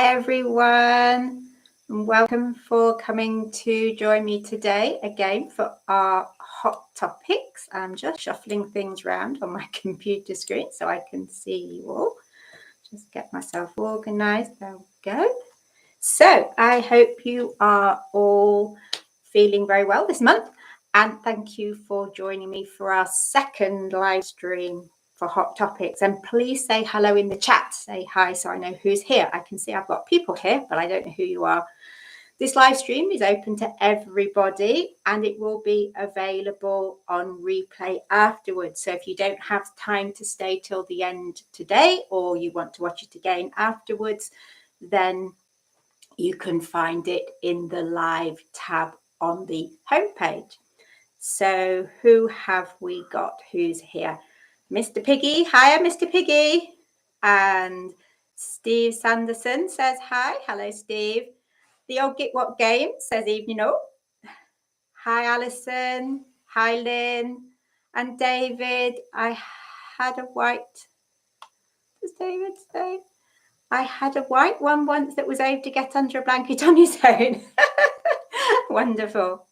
Hi everyone, and welcome for coming to join me today again for our hot topics. I'm just shuffling things around on my computer screen so I can see you all. Just get myself organized. There we go. So I hope you are all feeling very well this month, and thank you for joining me for our second live stream for Hot Topics. And please say hello in the chat. Say hi so I know who's here. I can see I've got people here, but I don't know who you are. This live stream is open to everybody and it will be available on replay afterwards. So if you don't have time to stay till the end today, or you want to watch it again afterwards, then you can find it in the live tab on the homepage. So who have we got? Who's here? Mr. Piggy. Hiya, Mr. Piggy. And Steve Sanderson says hi. Hello, Steve. The Old Git What Game says evening all. Hi, Alison. Hi, Lynn. And David. I had a white. Does David say? I had a white one once that was able to get under a blanket on his own. Wonderful.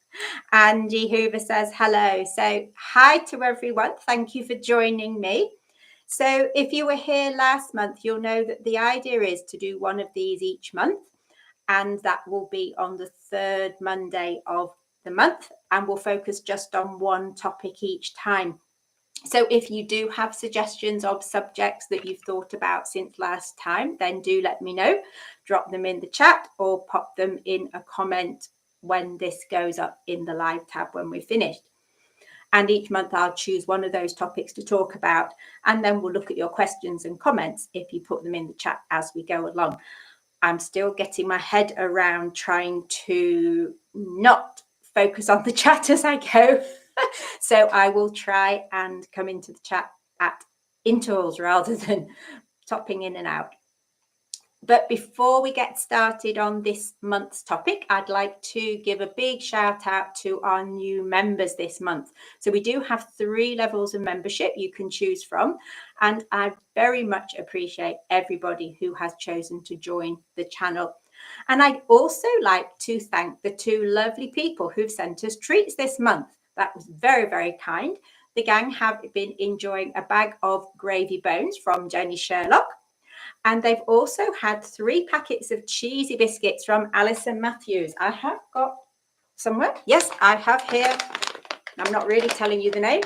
Angie Hoover says hello. So hi to everyone. Thank you for joining me. So if you were here last month, you'll know that the idea is to do one of these each month. And that will be on the third Monday of the month. And we'll focus just on one topic each time. So if you do have suggestions of subjects that you've thought about since last time, then do let me know. Drop them in the chat or pop them in a comment when this goes up in the live tab when we're finished. And each month I'll choose one of those topics to talk about, and then we'll look at your questions and comments if you put them in the chat as we go along. I'm still getting my head around trying to not focus on the chat as I go. So I will try and come into the chat at intervals rather than topping in and out. But before we get started on this month's topic, I'd like to give a big shout out to our new members this month. So we do have 3 levels of membership you can choose from. And I very much appreciate everybody who has chosen to join the channel. And I'd also like to thank the 2 lovely people who've sent us treats this month. That was very, very kind. The gang have been enjoying a bag of gravy bones from Jenny Sherlock. And they've also had 3 packets of cheesy biscuits from Alison Matthews. I have got somewhere. Yes, I have here. I'm not really telling you the name.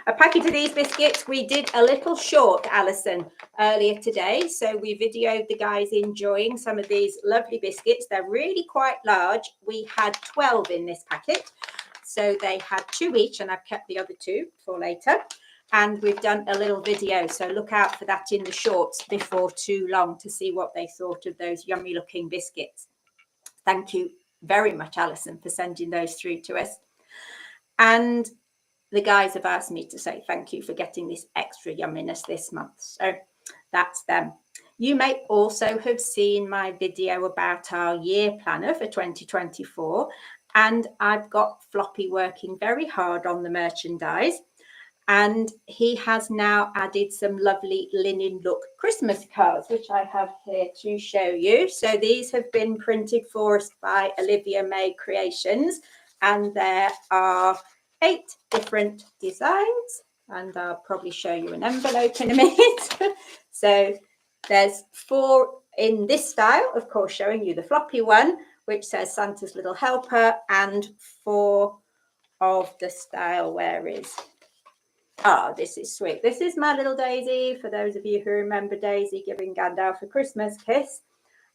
A packet of these biscuits. We did a little short, Alison, earlier today. So we videoed the guys enjoying some of these lovely biscuits. They're really quite large. We had 12 in this packet. So they had 2 each, and I've kept the other 2 for later. And we've done a little video, so look out for that in the shorts before too long to see what they thought of those yummy looking biscuits. Thank you very much, Alison, for sending those through to us. And the guys have asked me to say thank you for getting this extra yumminess this month. So that's them. You may also have seen my video about our year planner for 2024. And I've got Floppy working very hard on the merchandise. And he has now added some lovely linen look Christmas cards, which I have here to show you. So these have been printed for us by Olivia May Creations, and there are 8 different designs, and I'll probably show you an envelope in a minute. So there's 4 in this style, of course, showing you the floppy one, which says Santa's Little Helper, and 4 of the style, where is... Oh, this is sweet. This is my little Daisy, for those of you who remember Daisy giving Gandalf a Christmas kiss.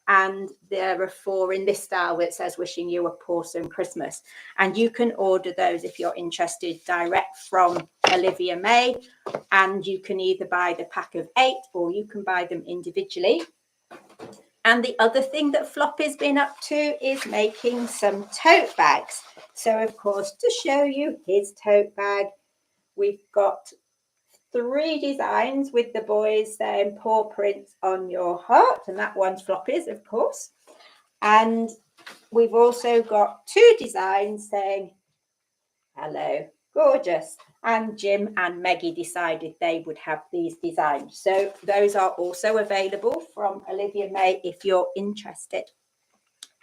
And there are 4 in this style that says wishing you a awesome Christmas. And you can order those if you're interested direct from Olivia May. And you can either buy the pack of 8 or you can buy them individually. And the other thing that Floppy's been up to is making some tote bags. So, of course, to show you his tote bag, we've got 3 designs with the boys saying paw prints on your heart, and that one's Floppy's, of course. And we've also got 2 designs saying hello, gorgeous. And Jim and Meggie decided they would have these designs. So those are also available from Olivia May if you're interested.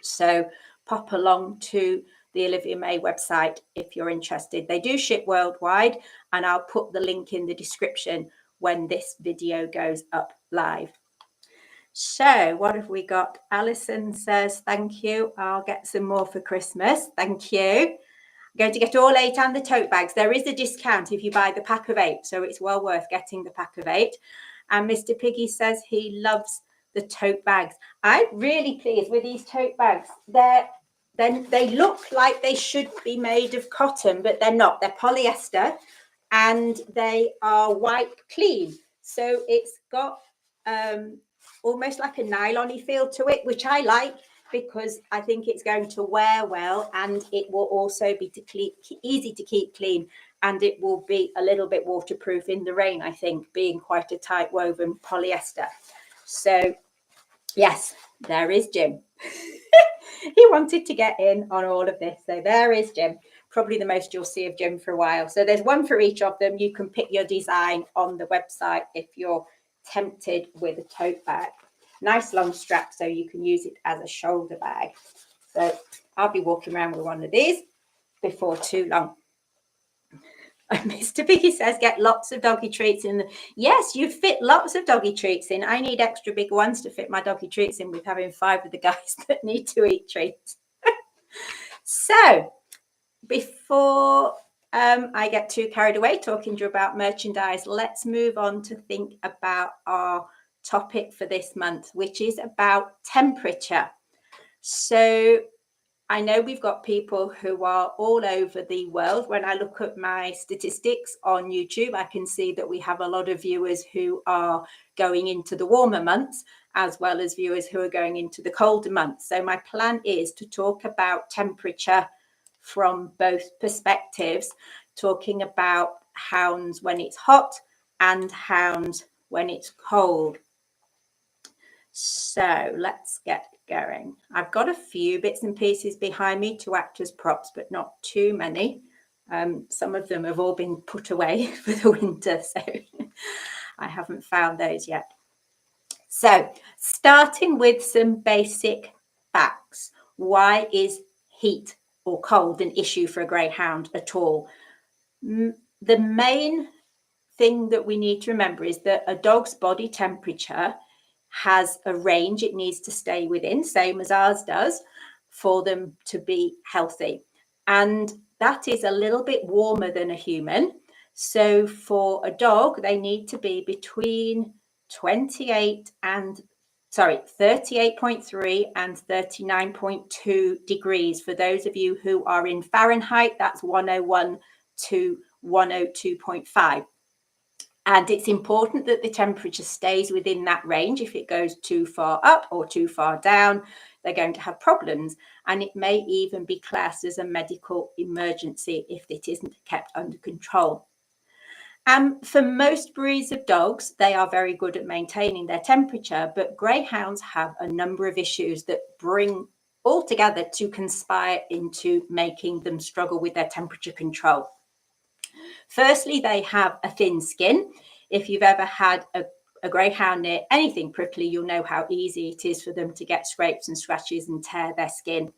So pop along to the Olivia May website if you're interested. They do ship worldwide, and I'll put the link in the description when this video goes up live. So what have we got? Alison says, thank you. I'll get some more for Christmas. Thank you. I'm going to get all 8 and the tote bags. There is a discount if you buy the pack of 8, so it's well worth getting the pack of 8. And Mr. Piggy says he loves the tote bags. I'm really pleased with these tote bags. They look like they should be made of cotton, but they're not. They're polyester, and they are white clean. So it's got almost like a nylon-y feel to it, which I like, because I think it's going to wear well, and it will also be easy to keep clean, and it will be a little bit waterproof in the rain, I think, being quite a tight woven polyester. So yes, there is Jim. He wanted to get in on all of this. So there is Jim. Probably the most you'll see of Jim for a while. So there's one for each of them. You can pick your design on the website if you're tempted with a tote bag. Nice long strap so you can use it as a shoulder bag. So I'll be walking around with one of these before too long. Mr. Piggy says, get lots of doggy treats in. Yes, you fit lots of doggy treats in. I need extra big ones to fit my doggy treats in with having 5 of the guys that need to eat treats. So before I get too carried away talking to you about merchandise, let's move on to think about our topic for this month, which is about temperature. So I know we've got people who are all over the world. When I look at my statistics on YouTube, I can see that we have a lot of viewers who are going into the warmer months, as well as viewers who are going into the colder months. So my plan is to talk about temperature from both perspectives, talking about hounds when it's hot and hounds when it's cold. So let's get going. I've got a few bits and pieces behind me to act as props, but not too many. Some of them have all been put away for the winter, so I haven't found those yet. So starting with some basic facts. Why is heat or cold an issue for a greyhound at all? The main thing that we need to remember is that a dog's body temperature has a range it needs to stay within, same as ours does, for them to be healthy. And that is a little bit warmer than a human. So for a dog, they need to be between 38.3 and 39.2 degrees. For those of you who are in Fahrenheit, that's 101 to 102.5. And it's important that the temperature stays within that range. If it goes too far up or too far down, they're going to have problems. And it may even be classed as a medical emergency if it isn't kept under control. For most breeds of dogs, they are very good at maintaining their temperature, but greyhounds have a number of issues that bring all together to conspire into making them struggle with their temperature control. Firstly, they have a thin skin. If you've ever had a greyhound near anything prickly, you'll know how easy it is for them to get scrapes and scratches and tear their skin.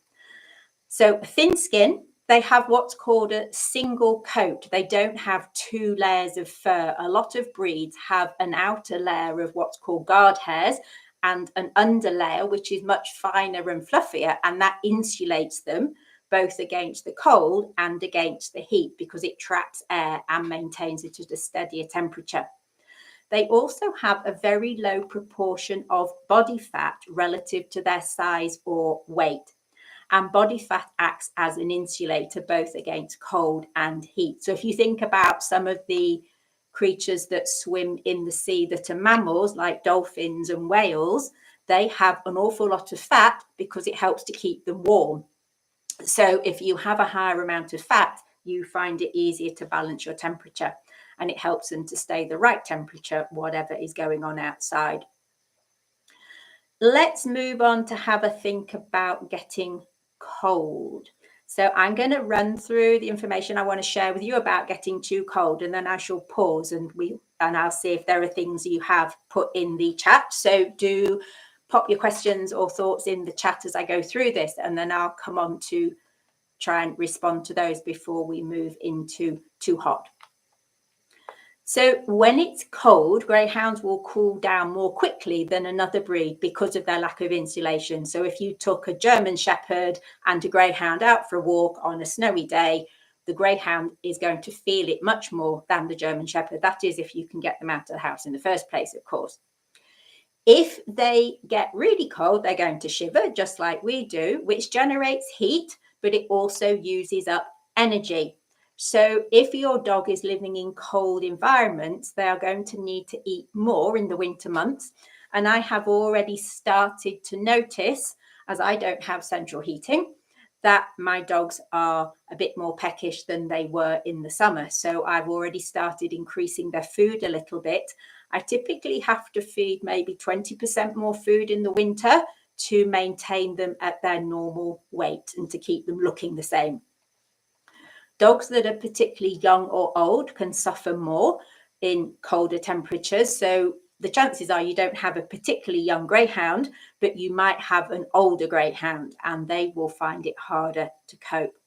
So thin skin, they have what's called a single coat. They don't have 2 layers of fur. A lot of breeds have an outer layer of what's called guard hairs and an under layer, which is much finer and fluffier, and that insulates them both against the cold and against the heat because it traps air and maintains it at a steadier temperature. They also have a very low proportion of body fat relative to their size or weight. And body fat acts as an insulator both against cold and heat. So if you think about some of the creatures that swim in the sea that are mammals, like dolphins and whales, they have an awful lot of fat because it helps to keep them warm. So if you have a higher amount of fat, you find it easier to balance your temperature, and it helps them to stay the right temperature, whatever is going on outside. Let's move on to have a think about getting cold. So I'm going to run through the information I want to share with you about getting too cold, and then I shall pause and I'll see if there are things you have put in the chat. So do pop your questions or thoughts in the chat as I go through this, and then I'll come on to try and respond to those before we move into too hot. So when it's cold, greyhounds will cool down more quickly than another breed because of their lack of insulation. So if you took a German Shepherd and a greyhound out for a walk on a snowy day, the greyhound is going to feel it much more than the German Shepherd. That is, if you can get them out of the house in the first place, of course. If they get really cold, they're going to shiver just like we do, which generates heat, but it also uses up energy. So if your dog is living in cold environments, they are going to need to eat more in the winter months. And I have already started to notice, as I don't have central heating, that my dogs are a bit more peckish than they were in the summer. So I've already started increasing their food a little bit. I typically have to feed maybe 20% more food in the winter to maintain them at their normal weight and to keep them looking the same. Dogs that are particularly young or old can suffer more in colder temperatures. So the chances are you don't have a particularly young greyhound, but you might have an older greyhound, and they will find it harder to cope.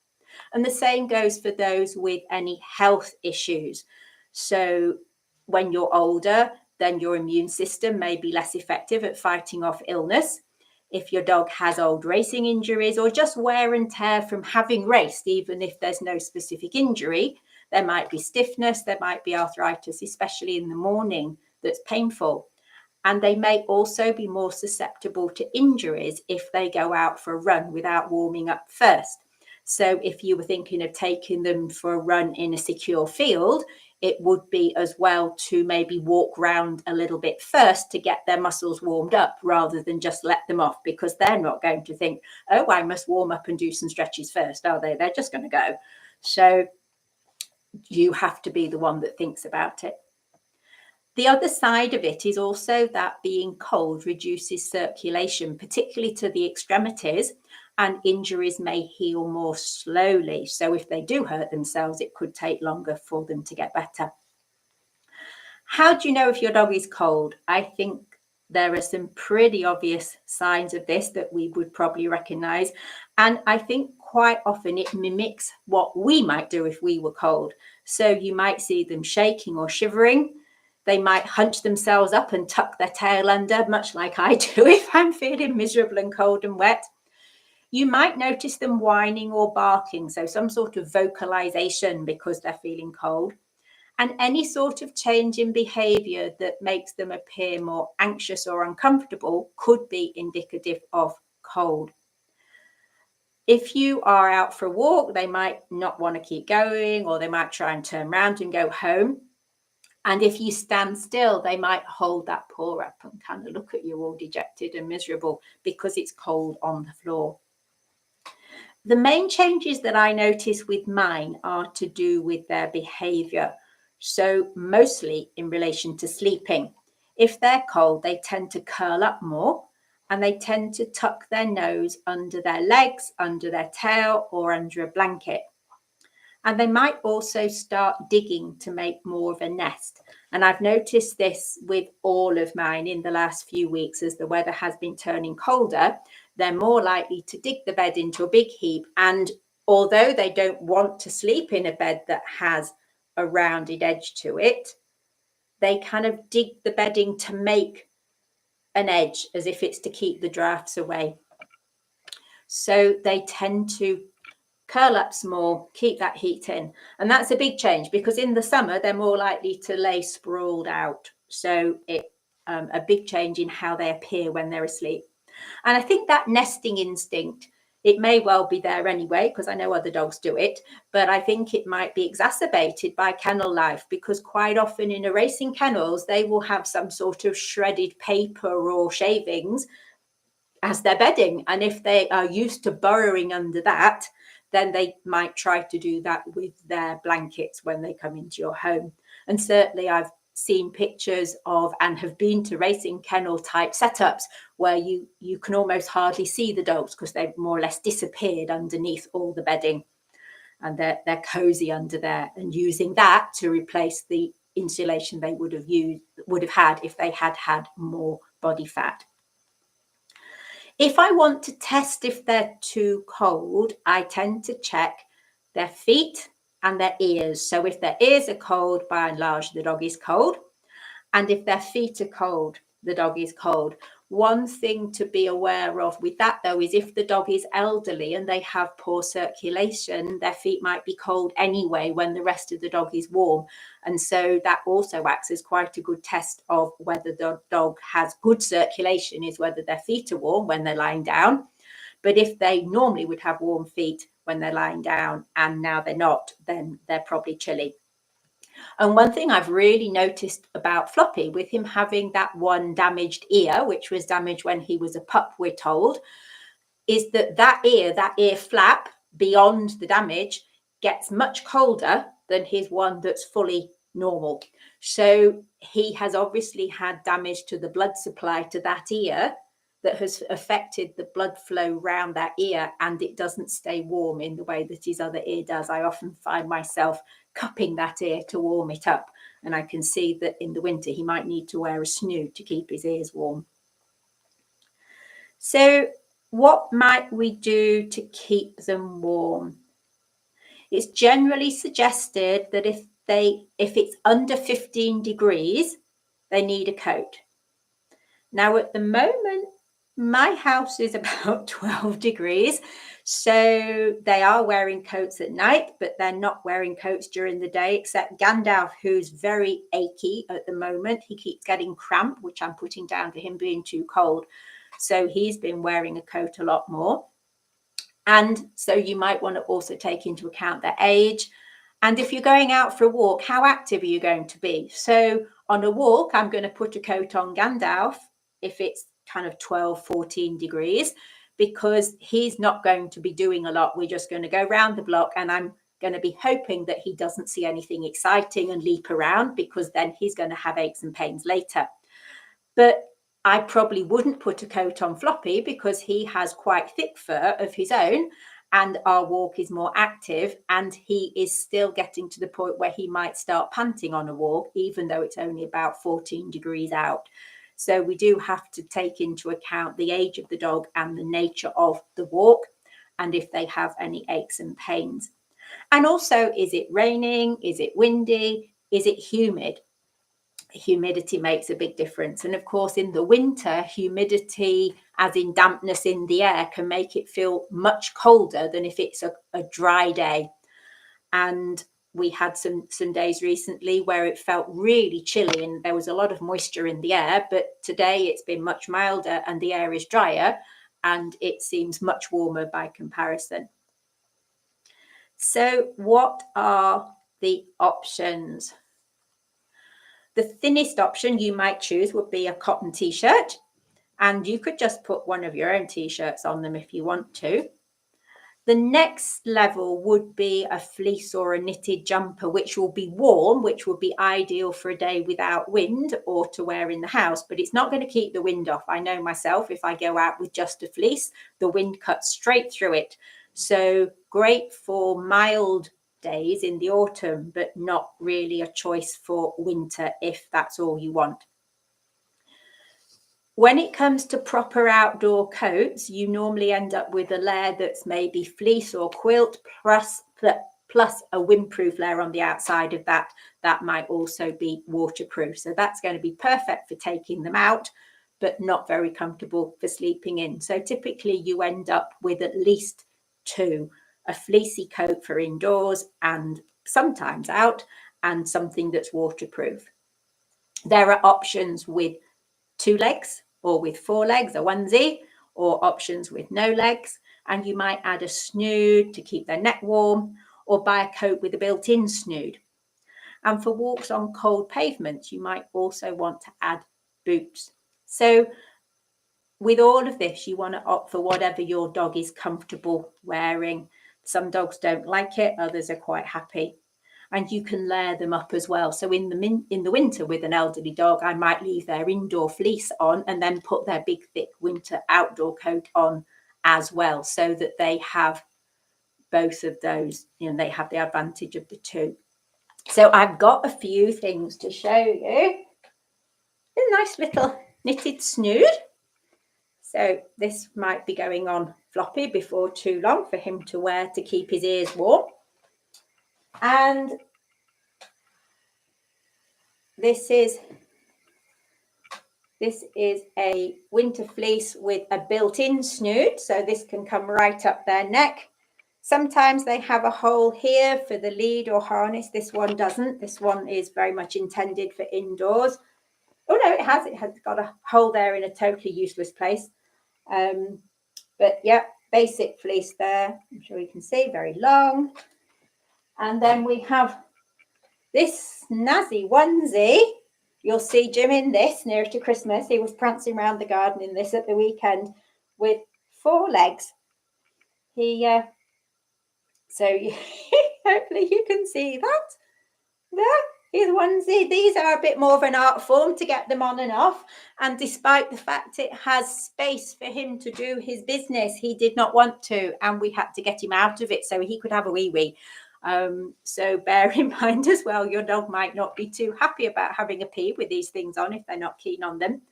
And the same goes for those with any health issues. So when you're older, then your immune system may be less effective at fighting off illness. If your dog has old racing injuries or just wear and tear from having raced, even if there's no specific injury, there might be stiffness, there might be arthritis, especially in the morning, that's painful. And they may also be more susceptible to injuries if they go out for a run without warming up first. So if you were thinking of taking them for a run in a secure field, it would be as well to maybe walk round a little bit first to get their muscles warmed up rather than just let them off, because they're not going to think, oh, I must warm up and do some stretches first, are they? They're just going to go. So you have to be the one that thinks about it. The other side of it is also that being cold reduces circulation, particularly to the extremities, and injuries may heal more slowly. So if they do hurt themselves, it could take longer for them to get better. How do you know if your dog is cold? I think there are some pretty obvious signs of this that we would probably recognize. And I think quite often it mimics what we might do if we were cold. So you might see them shaking or shivering. They might hunch themselves up and tuck their tail under, much like I do if I'm feeling miserable and cold and wet. You might notice them whining or barking, so some sort of vocalization because they're feeling cold. And any sort of change in behavior that makes them appear more anxious or uncomfortable could be indicative of cold. If you are out for a walk, they might not want to keep going, or they might try and turn around and go home. And if you stand still, they might hold that paw up and kind of look at you all dejected and miserable because it's cold on the floor. The main changes that I notice with mine are to do with their behavior. So mostly in relation to sleeping. If they're cold, they tend to curl up more, and they tend to tuck their nose under their legs, under their tail, or under a blanket. And they might also start digging to make more of a nest. And I've noticed this with all of mine in the last few weeks as the weather has been turning colder. They're more likely to dig the bed into a big heap. And although they don't want to sleep in a bed that has a rounded edge to it, they kind of dig the bedding to make an edge as if it's to keep the drafts away. So they tend to curl up small, keep that heat in. And that's a big change because in the summer, they're more likely to lay sprawled out. So it's a big change in how they appear when they're asleep. And I think that nesting instinct, it may well be there anyway, because I know other dogs do it, but I think it might be exacerbated by kennel life, because quite often in a racing kennels, they will have some sort of shredded paper or shavings as their bedding. And if they are used to burrowing under that, then they might try to do that with their blankets when they come into your home. And certainly I've seen pictures of and have been to racing kennel type setups where you can almost hardly see the dogs because they've more or less disappeared underneath all the bedding, and they're cozy under there, and using that to replace the insulation they would have had if they had had more body fat. If I want to test if they're too cold, I tend to check their feet and their ears. So if their ears are cold, by and large, the dog is cold. And if their feet are cold, the dog is cold. One thing to be aware of with that, though, is if the dog is elderly and they have poor circulation, their feet might be cold anyway when the rest of the dog is warm. And so that also acts as quite a good test of whether the dog has good circulation, is whether their feet are warm when they're lying down. But if they normally would have warm feet when they're lying down and now they're not, then they're probably chilly. And one thing I've really noticed about Floppy, with him having that one damaged ear, which was damaged when he was a pup, we're told, is that ear flap beyond the damage gets much colder than his one that's fully normal. So he has obviously had damage to the blood supply to that ear that has affected the blood flow around that ear, and it doesn't stay warm in the way that his other ear does. I often find myself cupping that ear to warm it up, and I can see that in the winter he might need to wear a snood to keep his ears warm. So what might we do to keep them warm? It's generally suggested that if it's under 15 degrees, they need a coat. Now at the moment, my house is about 12 degrees, so they are wearing coats at night, but they're not wearing coats during the day, except Gandalf, who's very achy at the moment. He keeps getting cramp, which I'm putting down to him being too cold. So he's been wearing a coat a lot more. And so you might want to also take into account their age. And if you're going out for a walk, how active are you going to be? So on a walk, I'm going to put a coat on Gandalf if it's kind of 12, 14 degrees, because he's not going to be doing a lot. We're just going to go around the block, and I'm going to be hoping that he doesn't see anything exciting and leap around, because then he's going to have aches and pains later. But I probably wouldn't put a coat on Floppy because he has quite thick fur of his own, and our walk is more active, and he is still getting to the point where he might start panting on a walk, even though it's only about 14 degrees out. So we do have to take into account the age of the dog and the nature of the walk, and if they have any aches and pains. And also, is it raining? Is it windy? Is it humid? Humidity makes a big difference. And of course, in the winter, humidity, as in dampness in the air, can make it feel much colder than if it's a dry day. And we had some days recently where it felt really chilly and there was a lot of moisture in the air, but today it's been much milder and the air is drier and it seems much warmer by comparison. So what are the options? The thinnest option you might choose would be a cotton t-shirt, and you could just put one of your own t-shirts on them if you want to. The next level would be a fleece or a knitted jumper, which will be warm, which would be ideal for a day without wind or to wear in the house, but it's not going to keep the wind off. I know myself, if I go out with just a fleece, the wind cuts straight through it. So great for mild days in the autumn, but not really a choice for winter if that's all you want. When it comes to proper outdoor coats, you normally end up with a layer that's maybe fleece or quilt plus a windproof layer on the outside of that. That might also be waterproof. So that's going to be perfect for taking them out, but not very comfortable for sleeping in. So typically you end up with at least two, a fleecy coat for indoors and sometimes out, and something that's waterproof. There are options with 2 legs or with 4 legs, a onesie, or options with no legs. And you might add a snood to keep their neck warm, or buy a coat with a built-in snood. And for walks on cold pavements, you might also want to add boots. So with all of this, you want to opt for whatever your dog is comfortable wearing. Some dogs don't like it, others are quite happy. and you can layer them up as well. So in the winter with an elderly dog, I might leave their indoor fleece on and then put their big thick winter outdoor coat on as well, so that they have both of those, they have the advantage of the two. So I've got a few things to show you. A nice little knitted snood. So this might be going on floppy before too long for him to wear to keep his ears warm. And this is a winter fleece with a built-in snood, so this can come right up their neck. Sometimes they have a hole here for the lead or harness. This one doesn't. This one is very much intended for indoors. Oh no, it has got a hole there in a totally useless place. But yeah, basic fleece there. I'm sure you can see, very long. And then we have this snazzy onesie. You'll see Jim in this near to Christmas. He was prancing around the garden in this at the weekend with 4 legs. So hopefully you can see that. There, his onesie. These are a bit more of an art form to get them on and off. And despite the fact it has space for him to do his business, he did not want to. And we had to get him out of it so he could have a wee. So bear in mind as well, your dog might not be too happy about having a pee with these things on if they're not keen on them.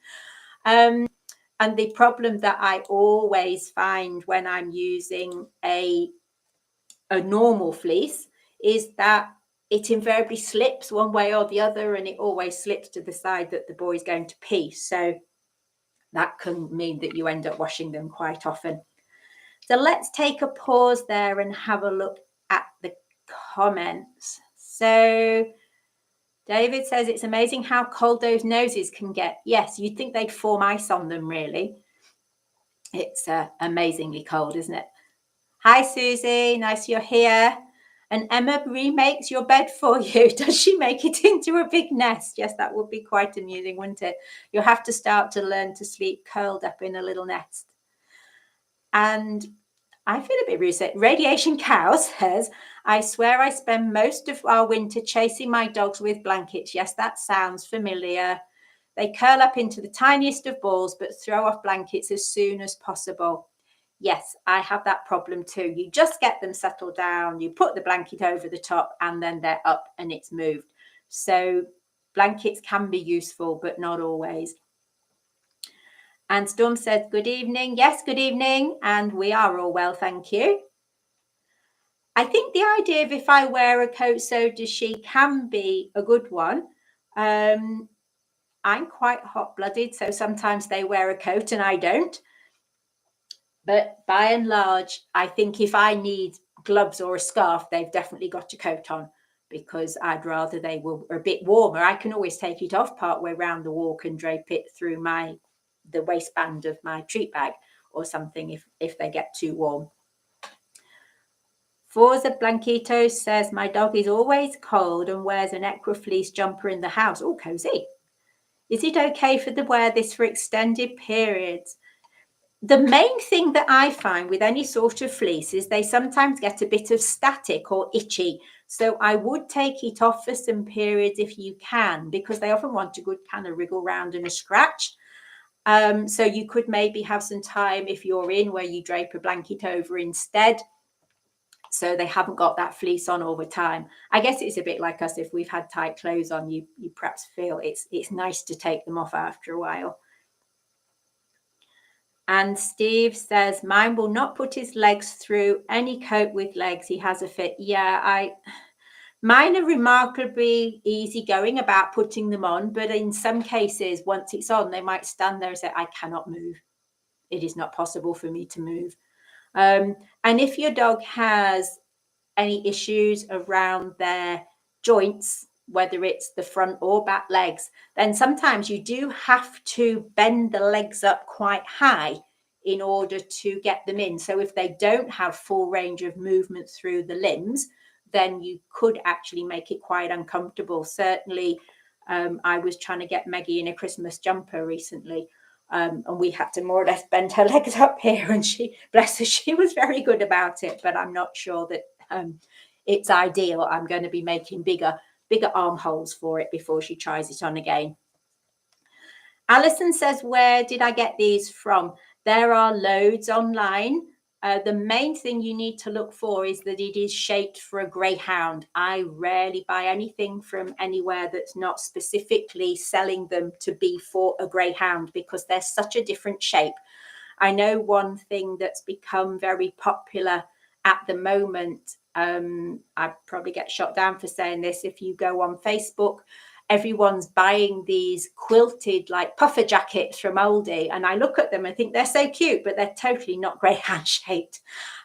And the problem that I always find when I'm using a normal fleece is that it invariably slips one way or the other, and it always slips to the side that the boy's going to pee. So that can mean that you end up washing them quite often. So let's take a pause there and have a look at the comments. So David says it's amazing how cold those noses can get. Yes, you'd think they'd form ice on them, really. It's amazingly cold, isn't it? Hi, Susie. Nice you're here. And Emma remakes your bed for you. Does she make it into a big nest? Yes, that would be quite amusing, wouldn't it? You'll have to start to learn to sleep curled up in a little nest. And I feel a bit rude. Radiation Cow says, I swear I spend most of our winter chasing my dogs with blankets. Yes, that sounds familiar. They curl up into the tiniest of balls, but throw off blankets as soon as possible. Yes, I have that problem too. You just get them settled down, you put the blanket over the top, and then they're up and it's moved. So blankets can be useful, but not always. And Storm said, good evening. Yes, good evening. And we are all well, thank you. I think the idea of if I wear a coat, so does she can be a good one. I'm quite hot-blooded, so sometimes they wear a coat and I don't. But by and large, I think if I need gloves or a scarf, they've definitely got a coat on, because I'd rather they were a bit warmer. I can always take it off partway around the walk and drape it through the waistband of my treat bag or something if they get too warm. Forza Blanquito says, my dog is always cold and wears an Equa fleece jumper in the house. Oh, cozy. Is it okay for the wear this for extended periods? The main thing that I find with any sort of fleece is they sometimes get a bit of static or itchy. So I would take it off for some periods if you can, because they often want a good kind of wriggle round and a scratch. So you could maybe have some time if you're in where you drape a blanket over instead, so they haven't got that fleece on all the time. I guess it's a bit like us. If we've had tight clothes on, you perhaps feel it's nice to take them off after a while. And Steve says, mine will not put his legs through any coat with legs. He has a fit. Yeah, mine are remarkably easygoing about putting them on, but in some cases, once it's on, they might stand there and say, I cannot move. It is not possible for me to move. And if your dog has any issues around their joints, whether it's the front or back legs, then sometimes you do have to bend the legs up quite high in order to get them in. So if they don't have full range of movement through the limbs, then you could actually make it quite uncomfortable. Certainly, I was trying to get Maggie in a Christmas jumper recently, and we had to more or less bend her legs up here, and she, bless her, she was very good about it, but I'm not sure that it's ideal. I'm going to be making bigger armholes for it before she tries it on again. Alison says, where did I get these from? There are loads online. The main thing you need to look for is that it is shaped for a greyhound. I rarely buy anything from anywhere that's not specifically selling them to be for a greyhound, because they're such a different shape. I know one thing that's become very popular at the moment, I probably get shot down for saying this, if you go on Facebook, everyone's buying these quilted like puffer jackets from Aldi, and I look at them and think they're so cute, but they're totally not greyhound shaped.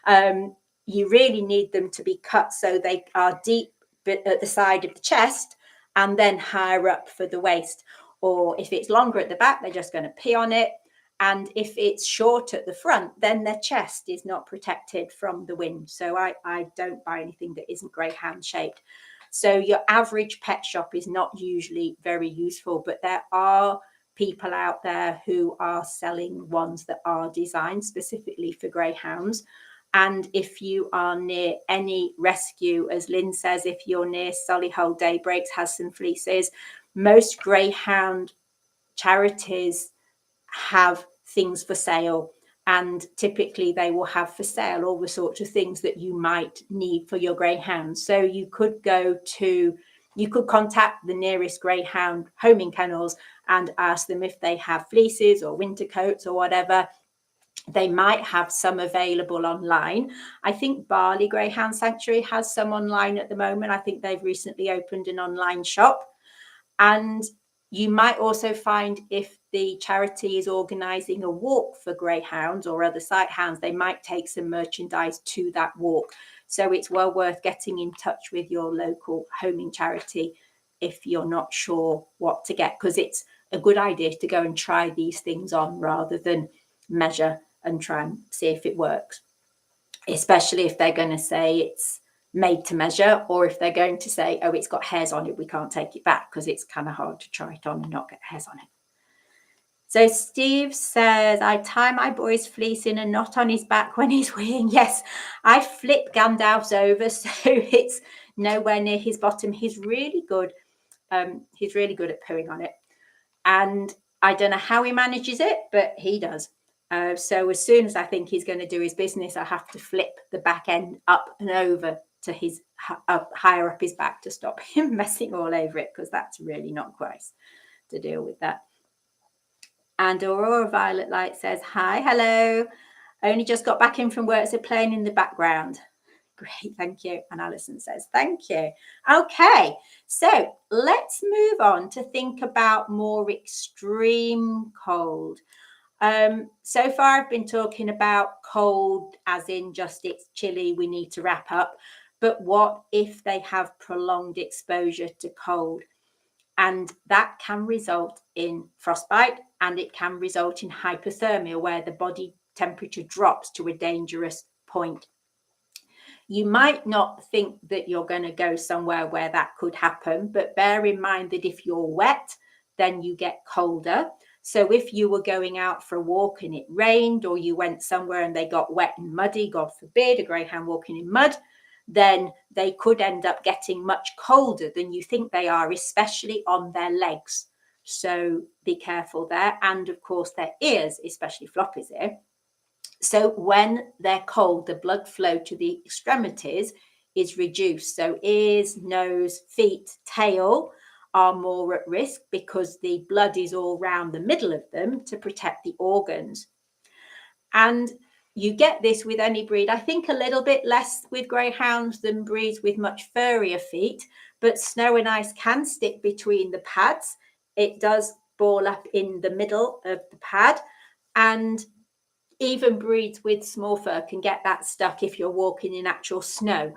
You really need them to be cut so they are deep at the side of the chest and then higher up for the waist. Or if it's longer at the back, they're just going to pee on it. And if it's short at the front, then their chest is not protected from the wind. So I don't buy anything that isn't greyhound shaped. So your average pet shop is not usually very useful, but there are people out there who are selling ones that are designed specifically for greyhounds. And if you are near any rescue, as Lynn says, if you're near Solihull Daybreaks has some fleeces, most greyhound charities have things for sale, and typically they will have for sale all the sorts of things that you might need for your greyhound. So you could contact the nearest greyhound homing kennels and ask them if they have fleeces or winter coats or whatever. They might have some available online. I think Barley Greyhound Sanctuary has some online at the moment. I think they've recently opened an online shop. And you might also find, if the charity is organising a walk for greyhounds or other sight hounds, they might take some merchandise to that walk. So it's well worth getting in touch with your local homing charity if you're not sure what to get, because it's a good idea to go and try these things on rather than measure and try and see if it works, especially if they're going to say it's made to measure, or if they're going to say, oh, it's got hairs on it, we can't take it back, because it's kind of hard to try it on and not get hairs on it. So Steve says, I tie my boy's fleece in a knot on his back when he's weeing. Yes, I flip Gandalf's over so it's nowhere near his bottom. He's really good. He's really good at pooing on it. And I don't know how he manages it, but he does. So as soon as I think he's going to do his business, I have to flip the back end up and over to his higher up his back to stop him messing all over it, because that's really not nice to deal with that. And Aurora Violet Light says, hi, hello. Only just got back in from work, so playing in the background. Great, thank you. And Alison says, thank you. Okay, so let's move on to think about more extreme cold. So far I've been talking about cold as in just it's chilly, we need to wrap up. But what if they have prolonged exposure to cold? And that can result in frostbite, and it can result in hypothermia, where the body temperature drops to a dangerous point. You might not think that you're going to go somewhere where that could happen, but bear in mind that if you're wet, then you get colder. So if you were going out for a walk and it rained, or you went somewhere and they got wet and muddy, God forbid, a greyhound walking in mud, then they could end up getting much colder than you think they are, especially on their legs. So be careful there. And of course, their ears, especially Floppy's ear. So when they're cold, the blood flow to the extremities is reduced. So ears, nose, feet, tail are more at risk because the blood is all around the middle of them to protect the organs. And you get this with any breed. I think a little bit less with greyhounds than breeds with much furrier feet, but snow and ice can stick between the pads. It does ball up in the middle of the pad, and even breeds with small fur can get that stuck if you're walking in actual snow.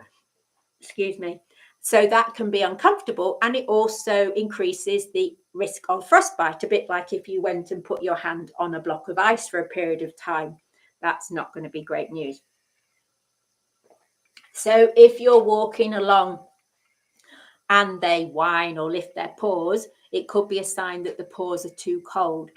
Excuse me. So that can be uncomfortable, and it also increases the risk of frostbite, a bit like if you went and put your hand on a block of ice for a period of time. That's not going to be great news. So if you're walking along and they whine or lift their paws, it could be a sign that the paws are too cold.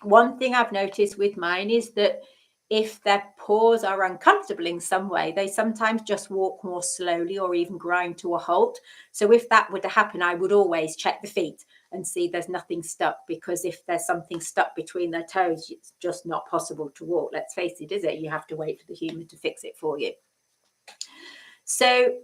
One thing I've noticed with mine is that if their paws are uncomfortable in some way, they sometimes just walk more slowly or even grind to a halt. So if that were to happen, I would always check the feet and see there's nothing stuck, because if there's something stuck between their toes, it's just not possible to walk. Let's face it, is it? You have to wait for the human to fix it for you. So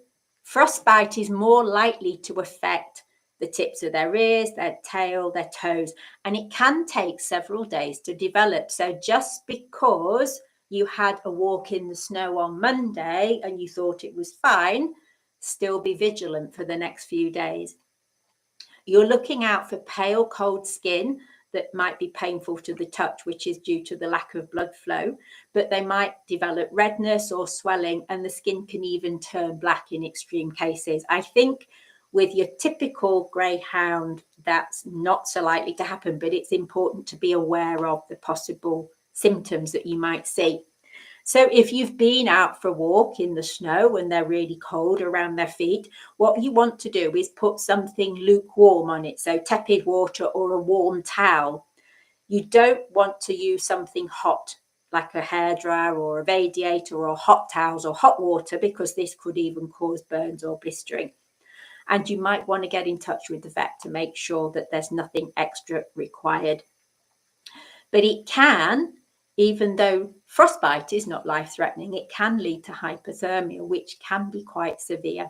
frostbite is more likely to affect the tips of their ears, their tail, their toes, and it can take several days to develop. So just because you had a walk in the snow on Monday and you thought it was fine, still be vigilant for the next few days. You're looking out for pale, cold skin that might be painful to the touch, which is due to the lack of blood flow, but they might develop redness or swelling, and the skin can even turn black in extreme cases. I think with your typical greyhound, that's not so likely to happen, but it's important to be aware of the possible symptoms that you might see. So if you've been out for a walk in the snow and they're really cold around their feet, what you want to do is put something lukewarm on it. So tepid water or a warm towel. You don't want to use something hot like a hairdryer or a radiator or hot towels or hot water, because this could even cause burns or blistering. And you might want to get in touch with the vet to make sure that there's nothing extra required. But it can, even though frostbite is not life-threatening, it can lead to hypothermia, which can be quite severe.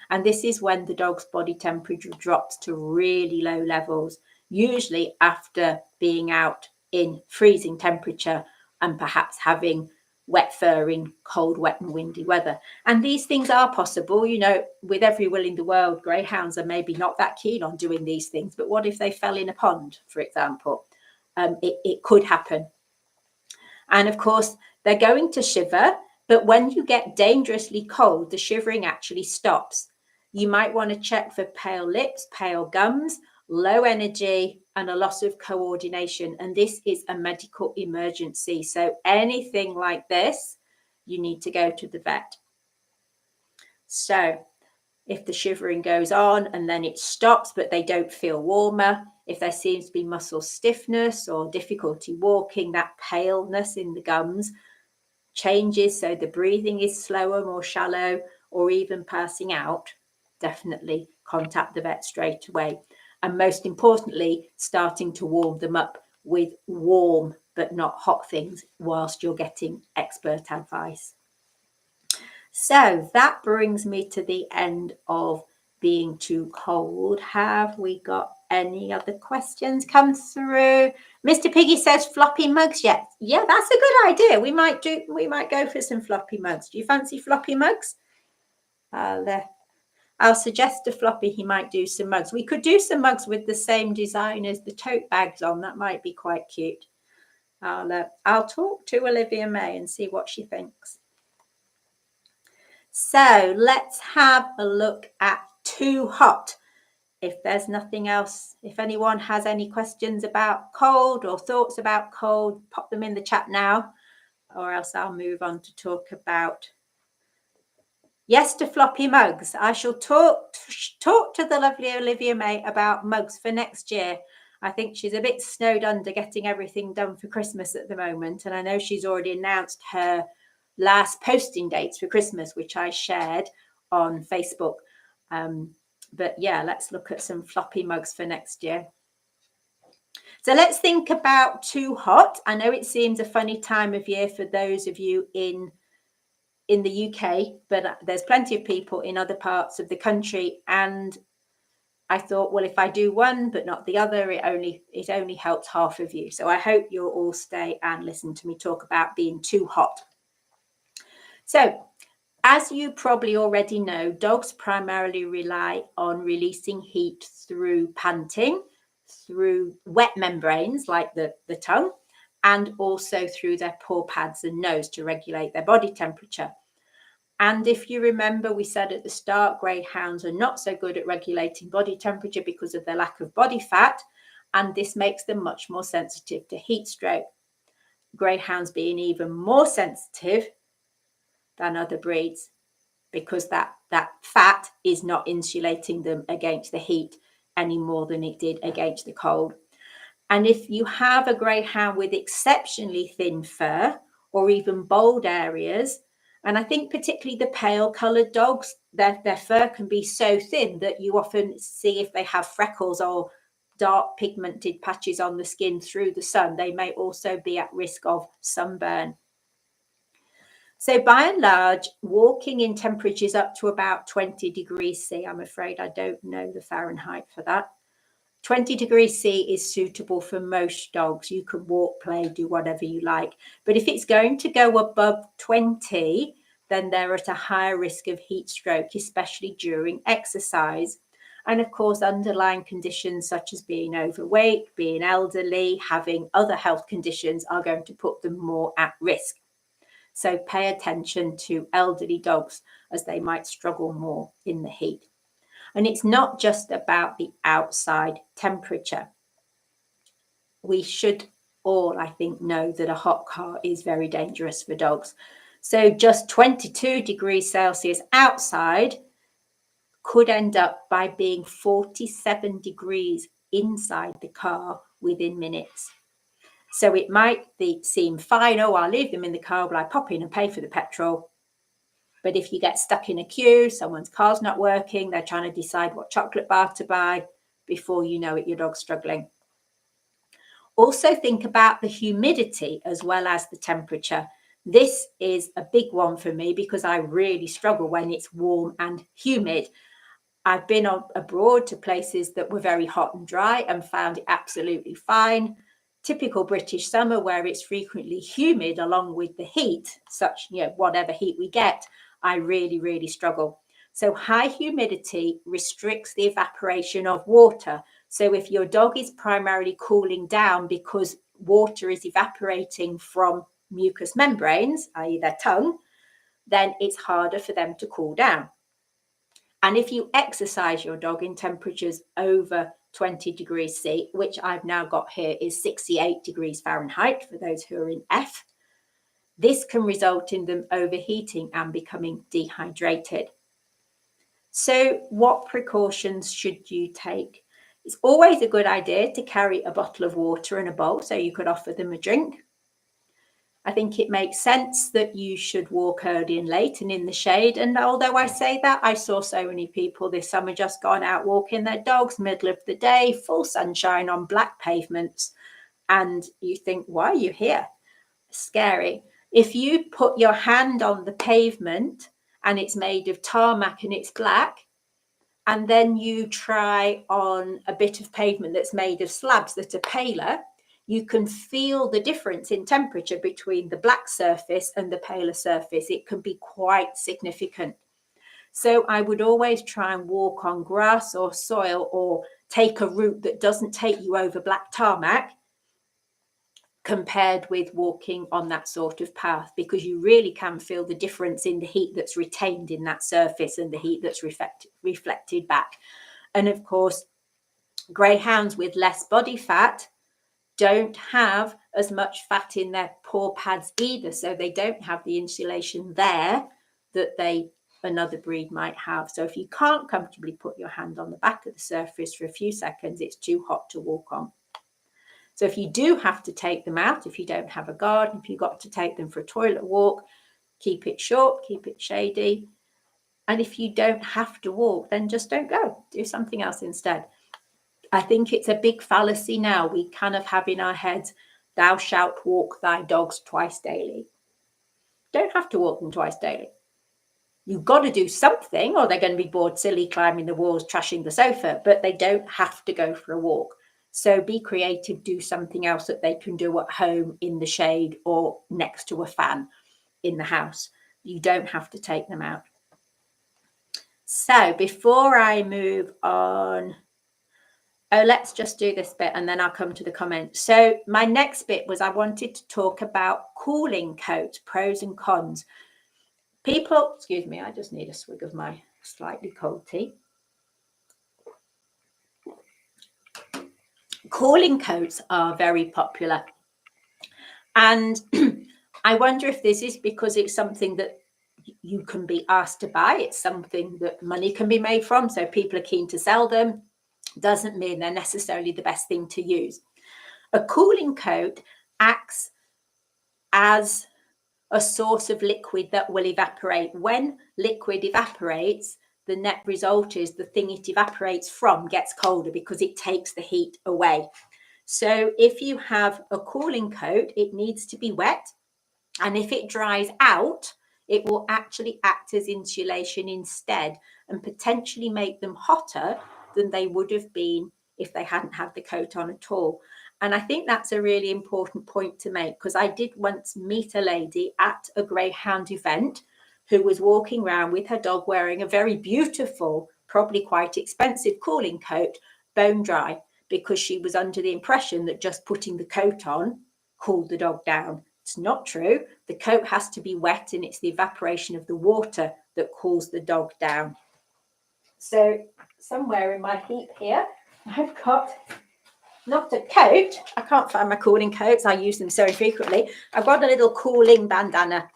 And this is when the dog's body temperature drops to really low levels, usually after being out in freezing temperature and perhaps having wet fur in cold, wet and windy weather. And these things are possible. You know, with every will in the world, greyhounds are maybe not that keen on doing these things. But what if they fell in a pond, for example? It could happen. And of course, they're going to shiver, but when you get dangerously cold, the shivering actually stops. You might want to check for pale lips, pale gums, low energy, and a loss of coordination. And this is a medical emergency. So anything like this, you need to go to the vet. So if the shivering goes on and then it stops, but they don't feel warmer, if there seems to be muscle stiffness or difficulty walking, that paleness in the gums changes, so the breathing is slower, more shallow, or even passing out, definitely contact the vet straight away. And most importantly, starting to warm them up with warm but not hot things whilst you're getting expert advice. So that brings me to the end of being too cold. Have we got any other questions come through? Mr. Piggy says floppy mugs yet? Yeah, that's a good idea. We might go for some floppy mugs. Do you fancy floppy mugs? I'll suggest to Floppy he might do some mugs. We could do some mugs with the same design as the tote bags on. That might be quite cute. I'll talk to Olivia May and see what she thinks. So let's have a look at too hot. If there's nothing else, if anyone has any questions about cold or thoughts about cold, pop them in the chat now, or else I'll move on to talk about yes to floppy mugs. I shall talk to the lovely Olivia May about mugs for next year. I think she's a bit snowed under getting everything done for Christmas at the moment, and I know she's already announced her last posting dates for Christmas, which I shared on Facebook. But yeah, let's look at some floppy mugs for next year. So let's think about too hot. I know it seems a funny time of year for those of you in the UK, but there's plenty of people in other parts of the country. And I thought, well, if I do one but not the other, it only helps half of you. So I hope you'll all stay and listen to me talk about being too hot. So, as you probably already know, dogs primarily rely on releasing heat through panting, through wet membranes like the tongue, and also through their paw pads and nose to regulate their body temperature. And if you remember, we said at the start, greyhounds are not so good at regulating body temperature because of their lack of body fat, and this makes them much more sensitive to heat stroke. Greyhounds being even more sensitive than other breeds, because that fat is not insulating them against the heat any more than it did against the cold. And if you have a greyhound with exceptionally thin fur or even bold areas. And I think particularly the pale coloured dogs, their fur can be so thin that you often see if they have freckles or dark pigmented patches on the skin through the sun, they may also be at risk of sunburn. So by and large, walking in temperatures up to about 20 degrees C, I'm afraid I don't know the Fahrenheit for that. 20 degrees C is suitable for most dogs. You can walk, play, do whatever you like. But if it's going to go above 20, then they're at a higher risk of heat stroke, especially during exercise. And of course, underlying conditions such as being overweight, being elderly, having other health conditions are going to put them more at risk. So pay attention to elderly dogs as they might struggle more in the heat. And it's not just about the outside temperature. We should all, I think, know that a hot car is very dangerous for dogs. So just 22 degrees Celsius outside could end up by being 47 degrees inside the car within minutes. So it might seem fine, oh, I'll leave them in the car while I pop in and pay for the petrol. But if you get stuck in a queue, someone's car's not working, they're trying to decide what chocolate bar to buy, before you know it, your dog's struggling. Also think about the humidity as well as the temperature. This is a big one for me because I really struggle when it's warm and humid. I've been abroad to places that were very hot and dry and found it absolutely fine. Typical British summer where it's frequently humid along with the heat, such, whatever heat we get, I really, really struggle. So high humidity restricts the evaporation of water. So if your dog is primarily cooling down because water is evaporating from mucous membranes, i.e. their tongue, then it's harder for them to cool down. And if you exercise your dog in temperatures over 20 degrees C, which I've now got here is 68 degrees Fahrenheit for those who are in F, this can result in them overheating and becoming dehydrated. So what precautions should you take? It's always a good idea to carry a bottle of water and a bowl so you could offer them a drink. I think it makes sense that you should walk early and late and in the shade. And although I say that, I saw so many people this summer just gone out walking their dogs, middle of the day, full sunshine on black pavements. And you think, why are you here? Scary. If you put your hand on the pavement and it's made of tarmac and it's black, and then you try on a bit of pavement that's made of slabs that are paler, you can feel the difference in temperature between the black surface and the paler surface. It can be quite significant. So I would always try and walk on grass or soil or take a route that doesn't take you over black tarmac compared with walking on that sort of path, because you really can feel the difference in the heat that's retained in that surface and the heat that's reflected back. And of course, greyhounds with less body fat don't have as much fat in their paw pads either, so they don't have the insulation there that another breed might have. So if you can't comfortably put your hand on the back of the surface for a few seconds, it's too hot to walk on. So if you do have to take them out, if you don't have a garden, if you've got to take them for a toilet walk, keep it short, keep it shady. And if you don't have to walk, then just don't go, do something else instead. I think it's a big fallacy now. We kind of have in our heads, thou shalt walk thy dogs twice daily. Don't have to walk them twice daily. You've got to do something or they're going to be bored silly climbing the walls, trashing the sofa, but they don't have to go for a walk. So be creative, do something else that they can do at home in the shade or next to a fan in the house. You don't have to take them out. So before I move on, let's just do this bit and then I'll come to the comments. So my next bit was I wanted to talk about cooling coats, pros and cons. People, excuse me, I just need a swig of my slightly cold tea. Cooling coats are very popular. And I wonder if this is because it's something that you can be asked to buy. It's something that money can be made from. So people are keen to sell them. Doesn't mean they're necessarily the best thing to use. A cooling coat acts as a source of liquid that will evaporate. When liquid evaporates, the net result is the thing it evaporates from gets colder because it takes the heat away. So if you have a cooling coat, it needs to be wet. And if it dries out, it will actually act as insulation instead and potentially make them hotter than they would have been if they hadn't had the coat on at all. And I think that's a really important point to make, because I did once meet a lady at a greyhound event who was walking around with her dog wearing a very beautiful, probably quite expensive cooling coat, bone dry, because she was under the impression that just putting the coat on cooled the dog down. It's not true. The coat has to be wet, and it's the evaporation of the water that cools the dog down. So somewhere in my heap here, I've got not a coat. I can't find my cooling coats. I use them so frequently. I've got a little cooling bandana.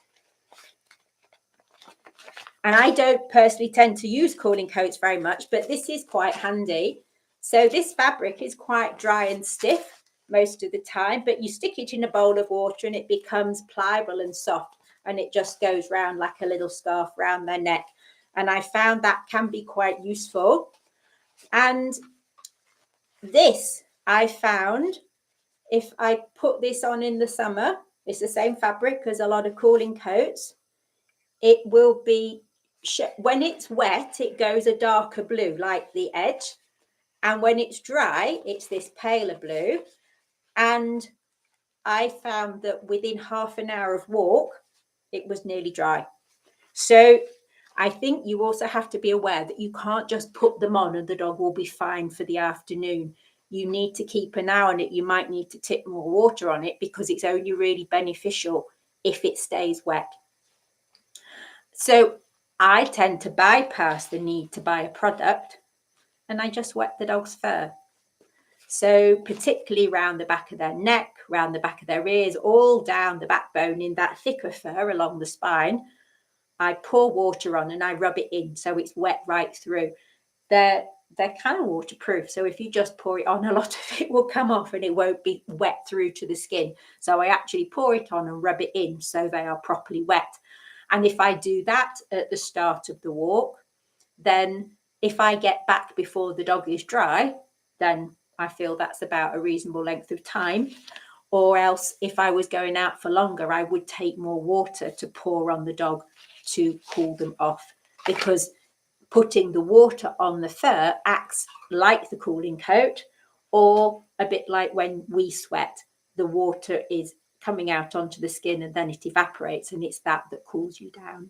And I don't personally tend to use cooling coats very much, but this is quite handy. So this fabric is quite dry and stiff most of the time, but you stick it in a bowl of water and it becomes pliable and soft, and it just goes round like a little scarf round their neck. And I found that can be quite useful. And this I found, if I put this on in the summer, it's the same fabric as a lot of cooling coats. It will be, when it's wet, it goes a darker blue like the edge. And when it's dry, it's this paler blue. And I found that within half an hour of walk, it was nearly dry. So I think you also have to be aware that you can't just put them on and the dog will be fine for the afternoon. You need to keep an eye on it. You might need to tip more water on it, because it's only really beneficial if it stays wet. So I tend to bypass the need to buy a product, and I just wet the dog's fur. So particularly around the back of their neck, around the back of their ears, all down the backbone in that thicker fur along the spine, I pour water on and I rub it in so it's wet right through. They're kind of waterproof, so if you just pour it on, a lot of it will come off and it won't be wet through to the skin. So I actually pour it on and rub it in so they are properly wet. And if I do that at the start of the walk, then if I get back before the dog is dry, then I feel that's about a reasonable length of time. Or else, if I was going out for longer, I would take more water to pour on the dog to cool them off, because putting the water on the fur acts like the cooling coat, or a bit like when we sweat, the water is coming out onto the skin and then it evaporates, and it's that cools you down.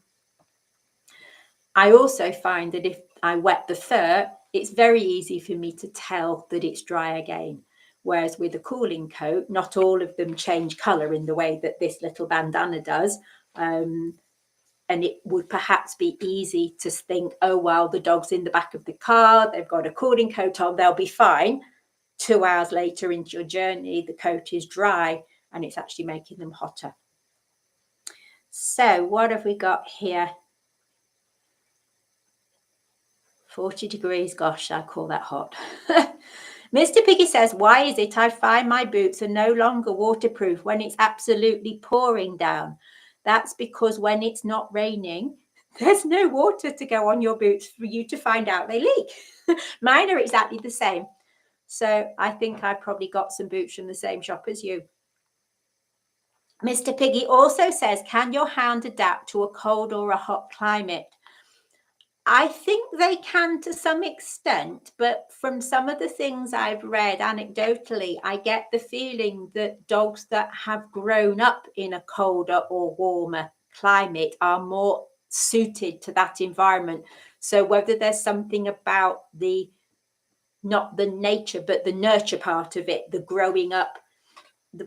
I also find that if I wet the fur, it's very easy for me to tell that it's dry again. Whereas with a cooling coat, not all of them change colour in the way that this little bandana does. And it would perhaps be easy to think, oh, well, the dog's in the back of the car, they've got a cooling coat on, they'll be fine. 2 hours later into your journey, the coat is dry and it's actually making them hotter. So what have we got here? 40 degrees, gosh, I call that hot. Mr. Piggy says, why is it I find my boots are no longer waterproof when it's absolutely pouring down? That's because when it's not raining, there's no water to go on your boots for you to find out they leak. Mine are exactly the same. So I think I probably got some boots from the same shop as you. Mr. Piggy also says, can your hound adapt to a cold or a hot climate? I think they can to some extent, but from some of the things I've read anecdotally, I get the feeling that dogs that have grown up in a colder or warmer climate are more suited to that environment. So whether there's something about not the nature, but the nurture part of it, the growing up,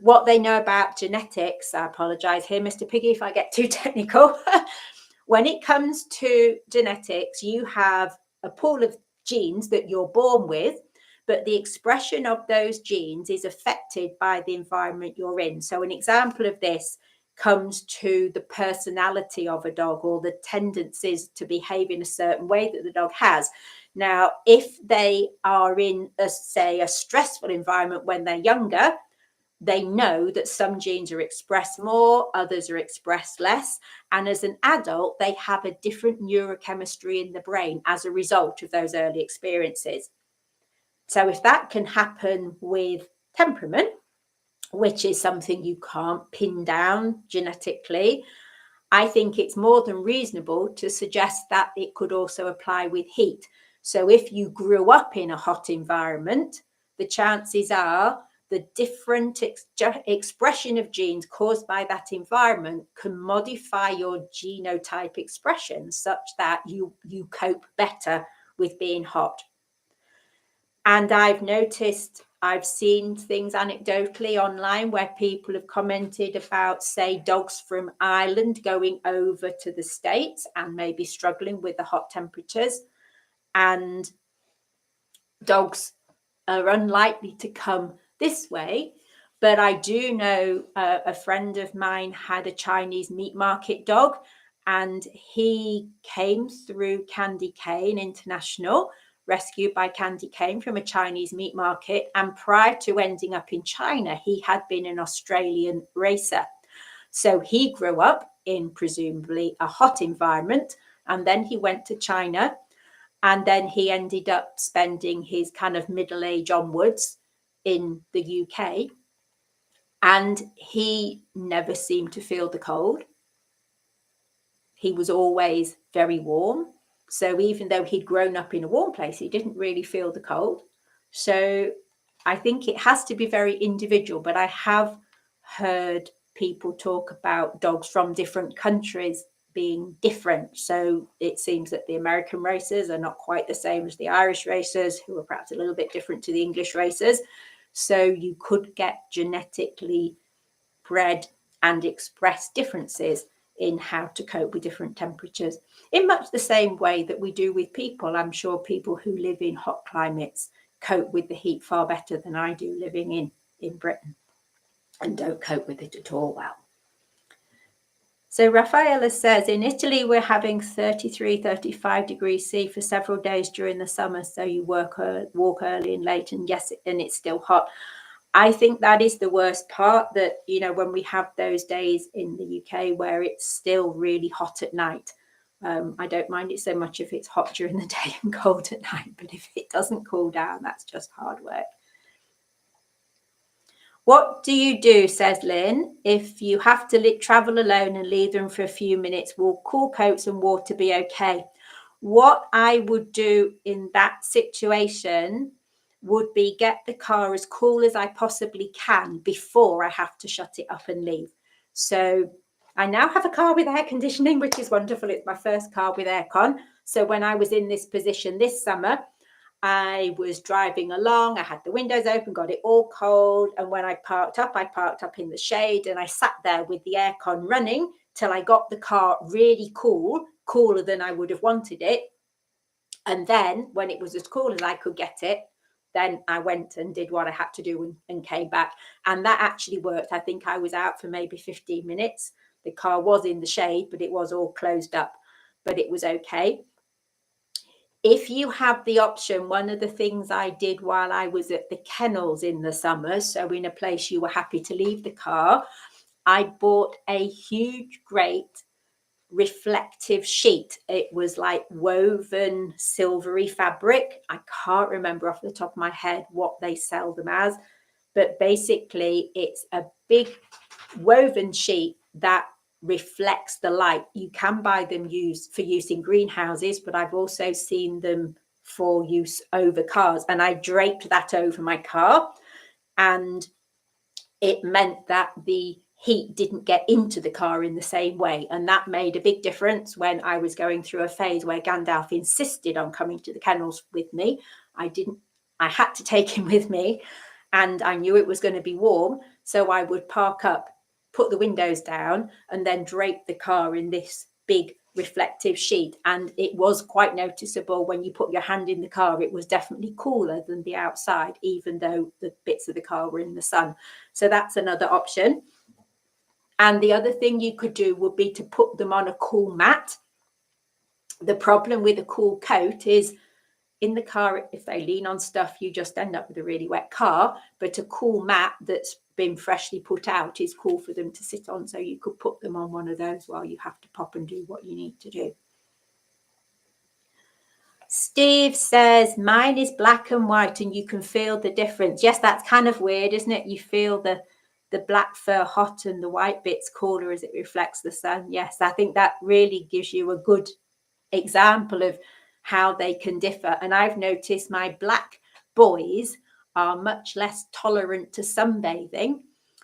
what they know about genetics, I apologize here, Mr. Piggy, if I get too technical. When it comes to genetics, you have a pool of genes that you're born with, but the expression of those genes is affected by the environment you're in. So an example of this comes to the personality of a dog, or the tendencies to behave in a certain way that the dog has. Now, if they are in, say, a stressful environment when they're younger, they know that some genes are expressed more, others are expressed less. And as an adult, they have a different neurochemistry in the brain as a result of those early experiences. So if that can happen with temperament, which is something you can't pin down genetically, I think it's more than reasonable to suggest that it could also apply with heat. So if you grew up in a hot environment, the chances are the different expression of genes caused by that environment can modify your genotype expression such that you cope better with being hot. And I've seen things anecdotally online where people have commented about, say, dogs from Ireland going over to the States and maybe struggling with the hot temperatures. And dogs are unlikely to come this way. But I do know a friend of mine had a Chinese meat market dog, and he came through Candy Cane International, rescued by Candy Cane from a Chinese meat market. And prior to ending up in China, he had been an Australian racer. So he grew up in presumably a hot environment, and then he went to China, and then he ended up spending his kind of middle age onwards in the UK, and he never seemed to feel the cold. He was always very warm. So even though he'd grown up in a warm place, he didn't really feel the cold. So I think it has to be very individual, but I have heard people talk about dogs from different countries being different. So it seems that the American racers are not quite the same as the Irish racers, who are perhaps a little bit different to the English racers. So you could get genetically bred and expressed differences in how to cope with different temperatures, in much the same way that we do with people. I'm sure people who live in hot climates cope with the heat far better than I do living in Britain, and don't cope with it at all well. So Raffaella says, in Italy, we're having 33, 35 degrees C for several days during the summer. So you walk early and late, and yes, and it's still hot. I think that is the worst part, that, you know, when we have those days in the UK where it's still really hot at night. I don't mind it so much if it's hot during the day and cold at night, but if it doesn't cool down, that's just hard work. What do you do, says Lynn, if you have to travel alone and leave them for a few minutes? Will cool coats and water be okay? What I would do in that situation would be get the car as cool as I possibly can before I have to shut it up and leave. So I now have a car with air conditioning, which is wonderful. It's my first car with aircon. So when I was in this position this summer, I was driving along, I had the windows open, got it all cold. And when I parked up in the shade, and I sat there with the aircon running till I got the car really cool, cooler than I would have wanted it. And then when it was as cool as I could get it, then I went and did what I had to do and came back. And that actually worked. I think I was out for maybe 15 minutes. The car was in the shade, but it was all closed up, but it was okay. If you have the option, one of the things I did while I was at the kennels in the summer, so in a place you were happy to leave the car, I bought a huge, great reflective sheet. It was like woven silvery fabric. I can't remember off the top of my head what they sell them as, but basically it's a big woven sheet that reflects the light. You can buy them for use in greenhouses, but I've also seen them for use over cars. And I draped that over my car, and it meant that the heat didn't get into the car in the same way. And that made a big difference when I was going through a phase where Gandalf insisted on coming to the kennels with me. I had to take him with me, and I knew it was going to be warm. So I would park up, put the windows down, and then drape the car in this big reflective sheet. And it was quite noticeable when you put your hand in the car. It was definitely cooler than the outside, even though the bits of the car were in the sun. So that's another option. And the other thing you could do would be to put them on a cool mat. The problem with a cool coat is, in the car, if they lean on stuff, you just end up with a really wet car. But a cool mat that's been freshly put out is cool for them to sit on. So you could put them on one of those while you have to pop and do what you need to do. Steve says, mine is black and white and you can feel the difference. Yes, that's kind of weird, isn't it? You feel the black fur hot and the white bits cooler as it reflects the sun. Yes, I think that really gives you a good example of how they can differ. And I've noticed my black boys are much less tolerant to sunbathing,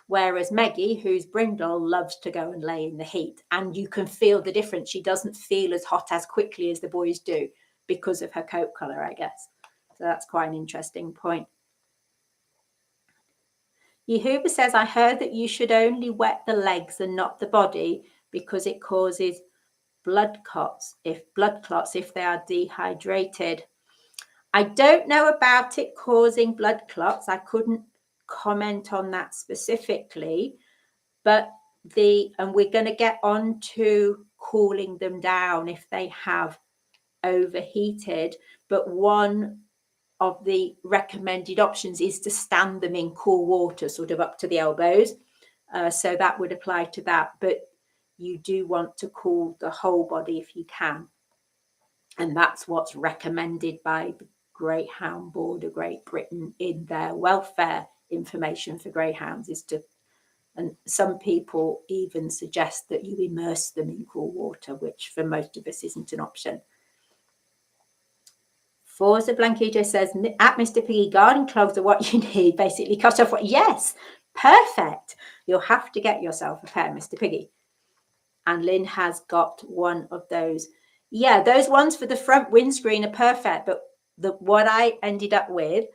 whereas Meggie, who's brindle, loves to go and lay in the heat. And you can feel the difference. She doesn't feel as hot as quickly as the boys do because of her coat colour, I guess. So that's quite an interesting point. Yehuba says, I heard that you should only wet the legs and not the body because it causes blood clots if they are dehydrated. I don't know about it causing blood clots. I couldn't comment on that specifically, but and we're going to get on to cooling them down if they have overheated, but one of the recommended options is to stand them in cool water, sort of up to the elbows. So that would apply to that, but you do want to cool the whole body if you can. And that's what's recommended by the Greyhound Board of Great Britain in their welfare information for greyhounds, is to, and some people even suggest that you immerse them in cool water, which for most of us isn't an option. Forza Blanquito says, at Mr. Piggy, garden clogs are what you need, basically cut off what, yes, perfect. You'll have to get yourself a pair, Mr. Piggy. And Lynn has got one of those. Yeah, those ones for the front windscreen are perfect, but what I ended up with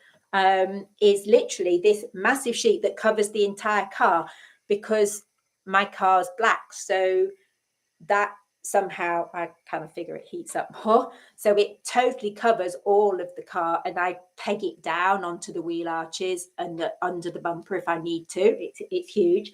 is literally this massive sheet that covers the entire car, because my car's black. So that somehow I kind of figure it heats up more. So it totally covers all of the car, and I peg it down onto the wheel arches and under the bumper if I need to. It's huge.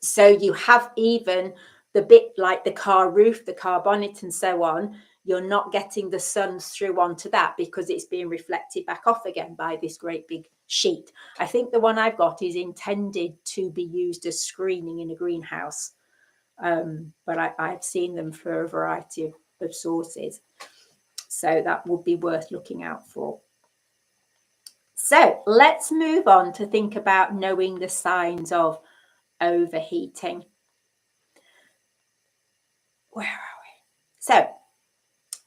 So you have even the bit like the car roof, the car bonnet and so on, you're not getting the sun through onto that because it's being reflected back off again by this great big sheet. I think the one I've got is intended to be used as screening in a greenhouse. But I've seen them for a variety of sources. So that would be worth looking out for. So let's move on to think about knowing the signs of overheating. Where are we? So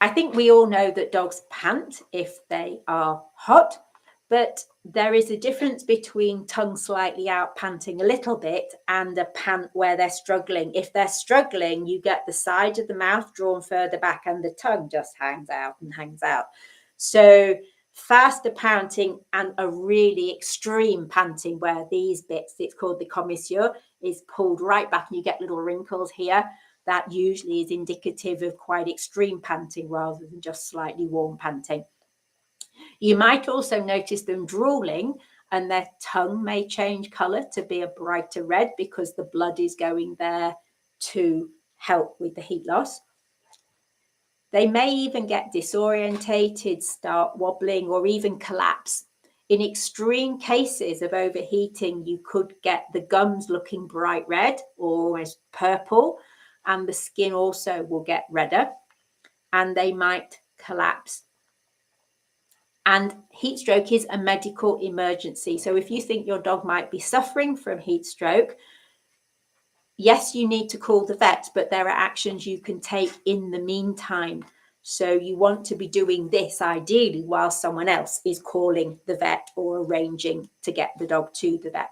I think we all know that dogs pant if they are hot, but there is a difference between tongue slightly out, panting a little bit, and a pant where they're struggling. If they're struggling, you get the side of the mouth drawn further back and the tongue just hangs out and hangs out. So faster panting and a really extreme panting where these bits, it's called the commissure, is pulled right back and you get little wrinkles here. That usually is indicative of quite extreme panting rather than just slightly warm panting. You might also notice them drooling, and their tongue may change colour to be a brighter red because the blood is going there to help with the heat loss. They may even get disorientated, start wobbling, or even collapse. In extreme cases of overheating, you could get the gums looking bright red or almost purple, and the skin also will get redder, and they might collapse. And heat stroke is a medical emergency. So if you think your dog might be suffering from heat stroke, yes, you need to call the vet, but there are actions you can take in the meantime. So you want to be doing this ideally while someone else is calling the vet or arranging to get the dog to the vet.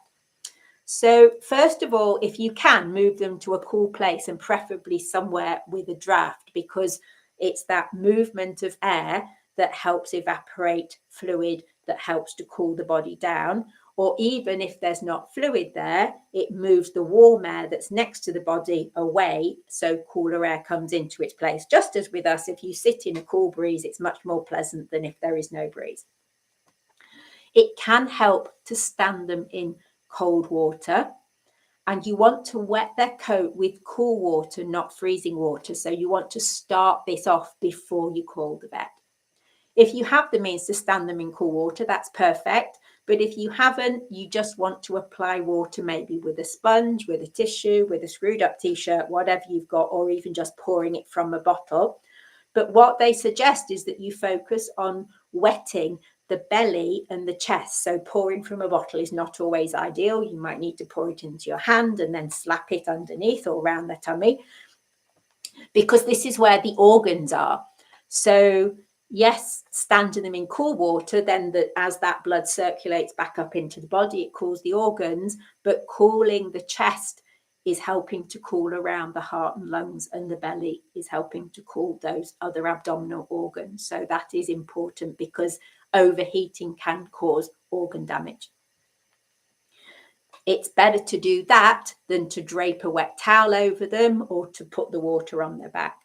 So first of all, if you can, move them to a cool place and preferably somewhere with a draft, because it's that movement of air that helps evaporate fluid, that helps to cool the body down. Or even if there's not fluid there, it moves the warm air that's next to the body away, so cooler air comes into its place. Just as with us, if you sit in a cool breeze, it's much more pleasant than if there is no breeze. It can help to stand them in cold water, and you want to wet their coat with cool water, not freezing water. So you want to start this off before you call the vet. If you have the means to stand them in cool water, that's perfect. But if you haven't, you just want to apply water, maybe with a sponge, with a tissue, with a screwed up t-shirt, whatever you've got, or even just pouring it from a bottle. But what they suggest is that you focus on wetting the belly and the chest. So pouring from a bottle is not always ideal. You might need to pour it into your hand and then slap it underneath or around the tummy, because this is where the organs are. So yes, standing them in cool water, then as that blood circulates back up into the body, it cools the organs, but cooling the chest is helping to cool around the heart and lungs, and the belly is helping to cool those other abdominal organs. So that is important, because overheating can cause organ damage. It's better to do that than to drape a wet towel over them or to put the water on their back.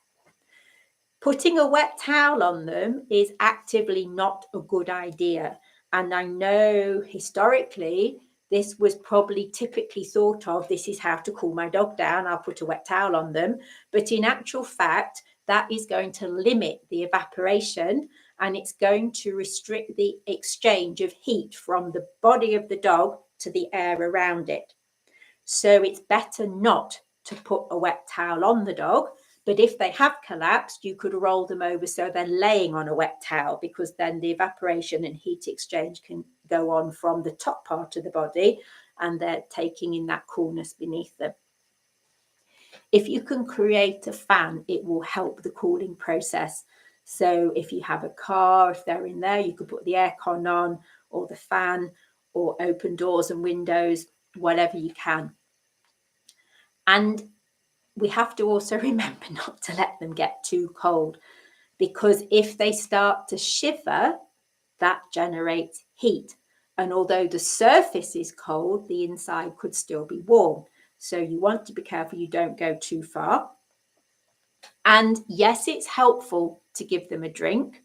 Putting a wet towel on them is actively not a good idea. And I know historically, this was probably typically thought of, this is how to cool my dog down, I'll put a wet towel on them. But in actual fact, that is going to limit the evaporation, and it's going to restrict the exchange of heat from the body of the dog to the air around it. So it's better not to put a wet towel on the dog. But if they have collapsed, you could roll them over so they're laying on a wet towel, because then the evaporation and heat exchange can go on from the top part of the body, and they're taking in that coolness beneath them. If you can create a fan, it will help the cooling process. So if you have a car, if they're in there, you could put the aircon on, or the fan, or open doors and windows, whatever you can. And we have to also remember not to let them get too cold, because if they start to shiver, that generates heat. And although the surface is cold, the inside could still be warm. So you want to be careful you don't go too far. And yes, it's helpful to give them a drink.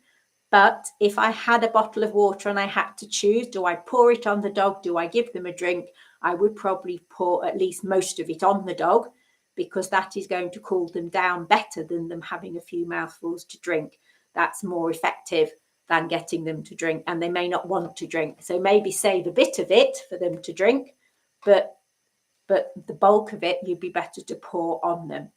But if I had a bottle of water and I had to choose, do I pour it on the dog? Do I give them a drink? I would probably pour at least most of it on the dog, because that is going to cool them down better than them having a few mouthfuls to drink. That's more effective than getting them to drink, and they may not want to drink. So maybe save a bit of it for them to drink, but the bulk of it, you'd be better to pour on them.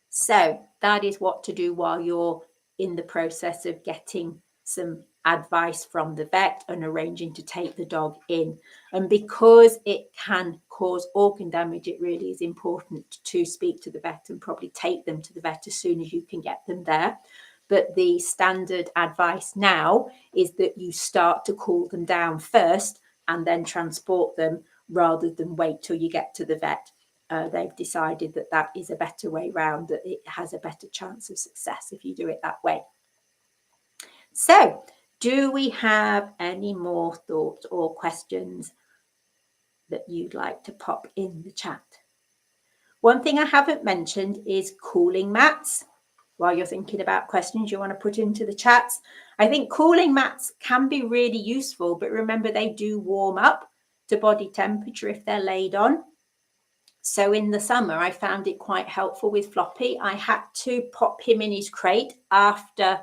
So that is what to do while you're in the process of getting some advice from the vet and arranging to take the dog in. And because it can cause organ damage, it really is important to speak to the vet and probably take them to the vet as soon as you can get them there. But the standard advice now is that you start to cool them down first and then transport them, rather than wait till you get to the vet. They've decided that that is a better way round, that it has a better chance of success if you do it that way. So, do we have any more thoughts or questions that you'd like to pop in the chat? One thing I haven't mentioned is cooling mats. While you're thinking about questions you want to put into the chats, I think cooling mats can be really useful, but remember they do warm up to body temperature if they're laid on. So in the summer, I found it quite helpful with Floppy. I had to pop him in his crate after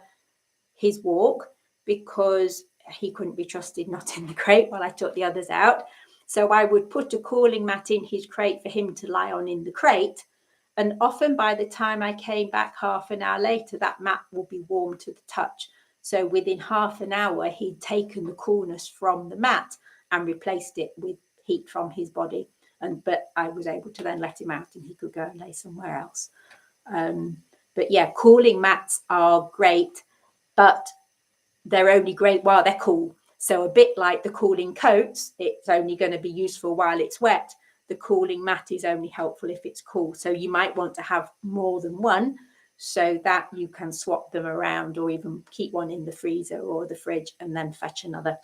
his walk, because he couldn't be trusted not in the crate while I took the others out. So I would put a cooling mat in his crate for him to lie on in the crate. And often by the time I came back half an hour later, that mat will be warm to the touch. So within half an hour, he'd taken the coolness from the mat and replaced it with heat from his body. But I was able to then let him out and he could go and lay somewhere else. But yeah, cooling mats are great, but they're only great while they're cool. So a bit like the cooling coats, it's only going to be useful while it's wet. The cooling mat is only helpful if it's cool. So you might want to have more than one, so that you can swap them around, or even keep one in the freezer or the fridge and then fetch another.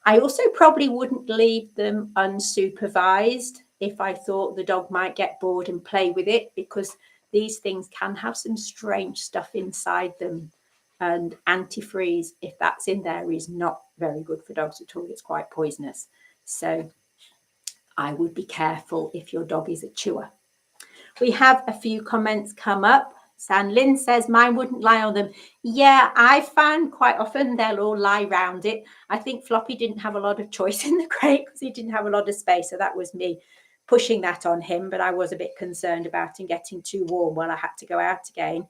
I also probably wouldn't leave them unsupervised if I thought the dog might get bored and play with it, because these things can have some strange stuff inside them. And antifreeze, if that's in there, is not very good for dogs at all. It's quite poisonous. So I would be careful if your dog is a chewer. We have a few comments come up. And Lynn says, mine wouldn't lie on them. Yeah, I found quite often they'll all lie round it. I think Floppy didn't have a lot of choice in the crate because he didn't have a lot of space. So that was me pushing that on him. But I was a bit concerned about him getting too warm while I had to go out again.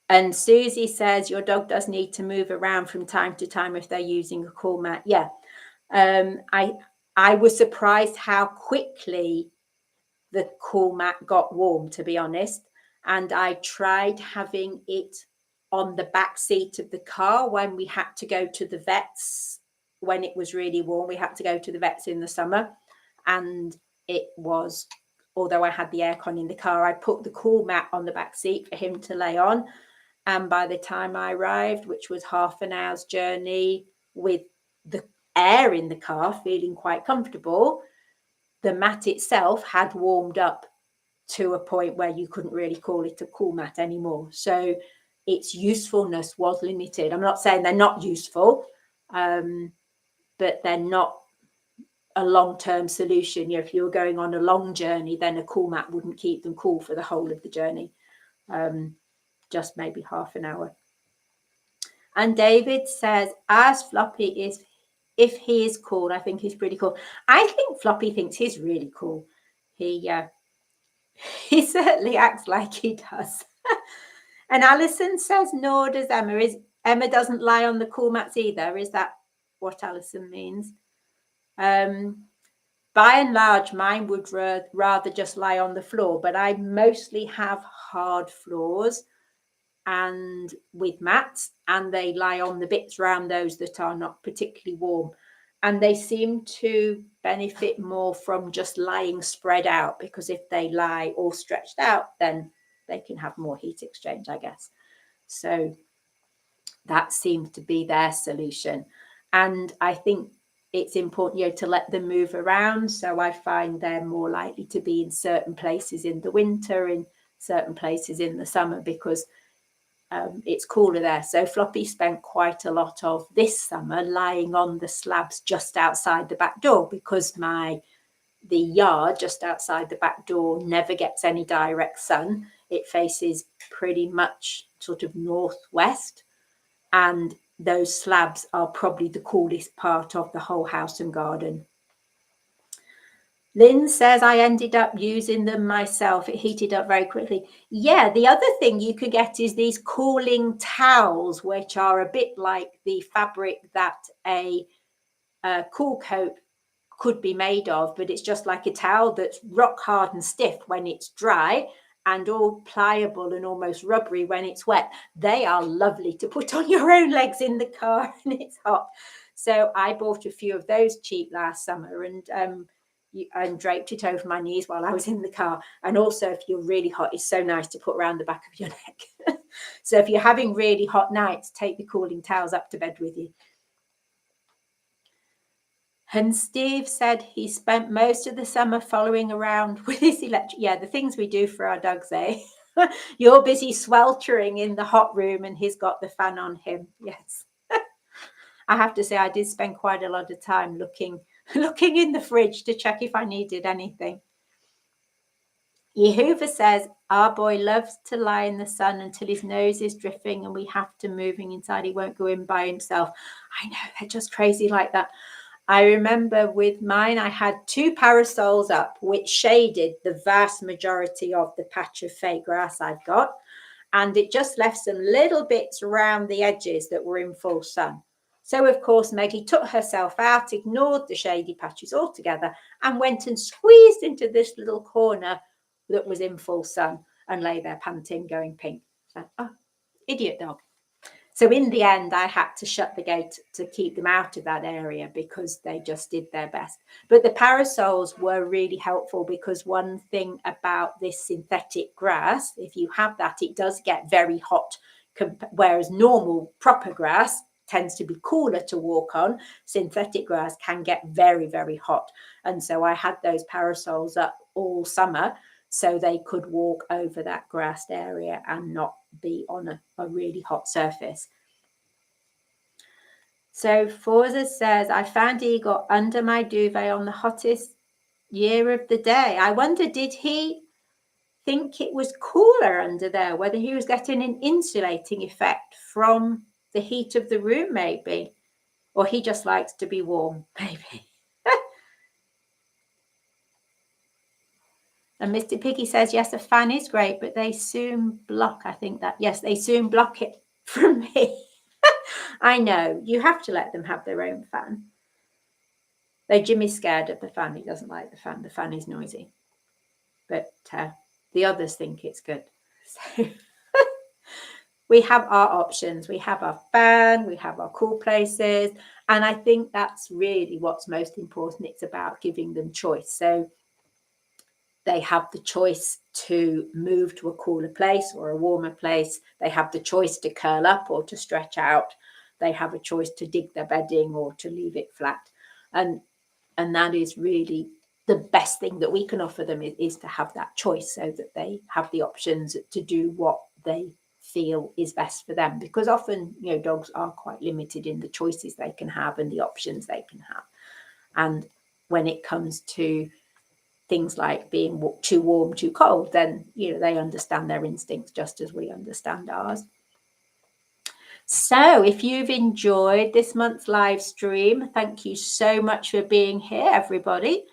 And Susie says, your dog does need to move around from time to time if they're using a cool mat. Yeah. I was surprised how quickly the cool mat got warm, to be honest. And I tried having it on the back seat of the car when we had to go to the vets. When it was really warm, we had to go to the vets in the summer. And it was, although I had the aircon in the car, I put the cool mat on the back seat for him to lay on. And by the time I arrived, which was half an hour's journey with the air in the car, feeling quite comfortable, the mat itself had warmed up to a point where you couldn't really call it a cool mat anymore. So its usefulness was limited. I'm not saying they're not useful, but they're not a long-term solution. You know, if you were going on a long journey, then a cool mat wouldn't keep them cool for the whole of the journey. Just maybe half an hour. And David says, as Floppy is, if he is cool, I think he's pretty cool. I think Floppy thinks he's really cool. He certainly acts like he does. And Alison says, nor does Emma. Emma doesn't lie on the cool mats either. Is that what Alison means? By and large, mine would rather just lie on the floor, but I mostly have hard floors and with mats, and they lie on the bits around those that are not particularly warm. And they seem to benefit more from just lying spread out, because if they lie all stretched out, then they can have more heat exchange, I guess. So that seems to be their solution. And I think it's important, you know, to let them move around. So I find they're more likely to be in certain places in the winter, in certain places in the summer, because it's cooler there. So Floppy spent quite a lot of this summer lying on the slabs just outside the back door, because the yard just outside the back door never gets any direct sun. It faces pretty much sort of northwest, and those slabs are probably the coolest part of the whole house and garden. Lynn says, I ended up using them myself. It heated up very quickly. Yeah, the other thing you could get is these cooling towels, which are a bit like the fabric that a cool coat could be made of, but it's just like a towel that's rock hard and stiff when it's dry and all pliable and almost rubbery when it's wet. They are lovely to put on your own legs in the car and it's hot. So I bought a few of those cheap last summer and draped it over my knees while I was in the car. And also, if you're really hot, it's so nice to put around the back of your neck. So if you're having really hot nights, take the cooling towels up to bed with you. And Steve said he spent most of the summer following around with his electric. Yeah, the things we do for our dogs, eh? You're busy sweltering in the hot room and he's got the fan on him. Yes. I have to say, I did spend quite a lot of time looking in the fridge to check if I needed anything. Yehuva says, our boy loves to lie in the sun until his nose is dripping and we have to moving inside. He won't go in by himself. I know, they're just crazy like that. I remember with mine, I had 2 parasols up, which shaded the vast majority of the patch of fake grass I've got. And it just left some little bits around the edges that were in full sun. So, of course, Maggie took herself out, ignored the shady patches altogether, and went and squeezed into this little corner that was in full sun and lay there panting, going pink. So, oh, idiot dog. So in the end, I had to shut the gate to keep them out of that area because they just did their best. But the parasols were really helpful because one thing about this synthetic grass, if you have that, it does get very hot, whereas normal proper grass tends to be cooler to walk on. Synthetic grass can get very, very hot. And so I had those parasols up all summer so they could walk over that grassed area and not be on a really hot surface. So Forza says, I found Igor under my duvet on the hottest year of the day. I wonder, did he think it was cooler under there, whether he was getting an insulating effect from the heat of the room, maybe, or he just likes to be warm, maybe. And Mr. Piggy says, yes, a fan is great, but they soon block, I think that, yes, they soon block it from me. I know, you have to let them have their own fan. Though Jimmy's scared of the fan, he doesn't like the fan is noisy. But the others think it's good. So we have our options, we have our fan, we have our cool places, and I think that's really what's most important. It's about giving them choice. So they have the choice to move to a cooler place or a warmer place. They have the choice to curl up or to stretch out. They have a choice to dig their bedding or to leave it flat. And that is really the best thing that we can offer them, is to have that choice, so that they have the options to do what they feel is best for them. Because often, you know, dogs are quite limited in the choices they can have and the options they can have. And when it comes to things like being too warm, too cold, then, you know, they understand their instincts just as we understand ours. So if you've enjoyed this month's live stream, thank you so much for being here, everybody.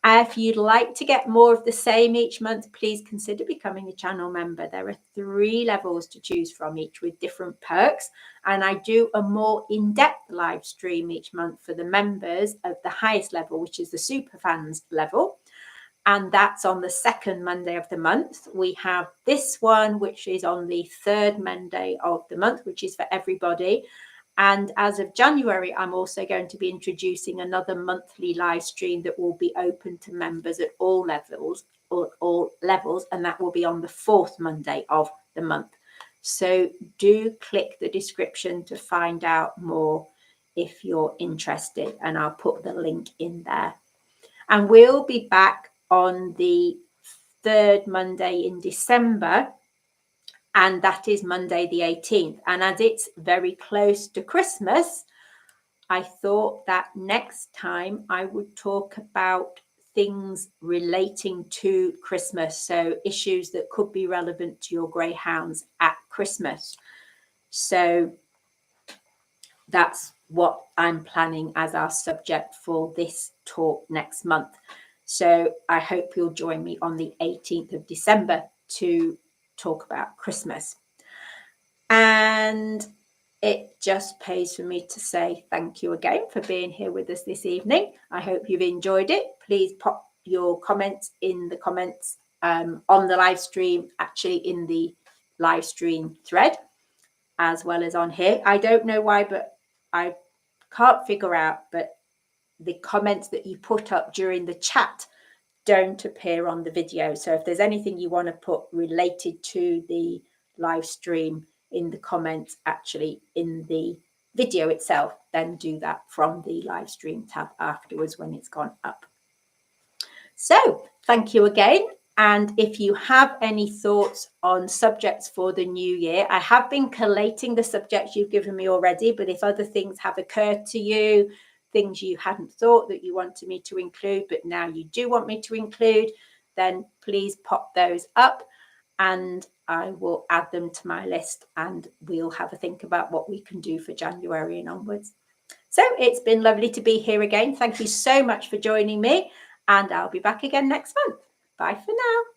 If you'd like to get more of the same each month, please consider becoming a channel member. There are 3 levels to choose from, each with different perks. And I do a more in-depth live stream each month for the members of the highest level, which is the super fans level. And that's on the 2nd Monday of the month. We have this one, which is on the 3rd Monday of the month, which is for everybody. And as of January, I'm also going to be introducing another monthly live stream that will be open to members at all levels, and that will be on the 4th Monday of the month. So do click the description to find out more if you're interested, and I'll put the link in there. And we'll be back on the 3rd Monday in December, and that is Monday the 18th. And as it's very close to Christmas, I thought that next time I would talk about things relating to Christmas, so issues that could be relevant to your greyhounds at Christmas. So that's what I'm planning as our subject for this talk next month. So I hope you'll join me on the 18th of December to talk about Christmas. And it just pays for me to say thank you again for being here with us this evening. I hope you've enjoyed it. Please pop your comments in the comments on the live stream, actually in the live stream thread, as well as on here. I don't know why, but I can't figure out, but the comments that you put up during the chat don't appear on the video. So if there's anything you want to put related to the live stream in the comments, actually in the video itself, then do that from the live stream tab afterwards when it's gone up. So thank you again. And if you have any thoughts on subjects for the new year, I have been collating the subjects you've given me already, but if other things have occurred to you, things you hadn't thought that you wanted me to include, but now you do want me to include, then please pop those up and I will add them to my list, and we'll have a think about what we can do for January and onwards. So it's been lovely to be here again. Thank you so much for joining me, and I'll be back again next month. Bye for now.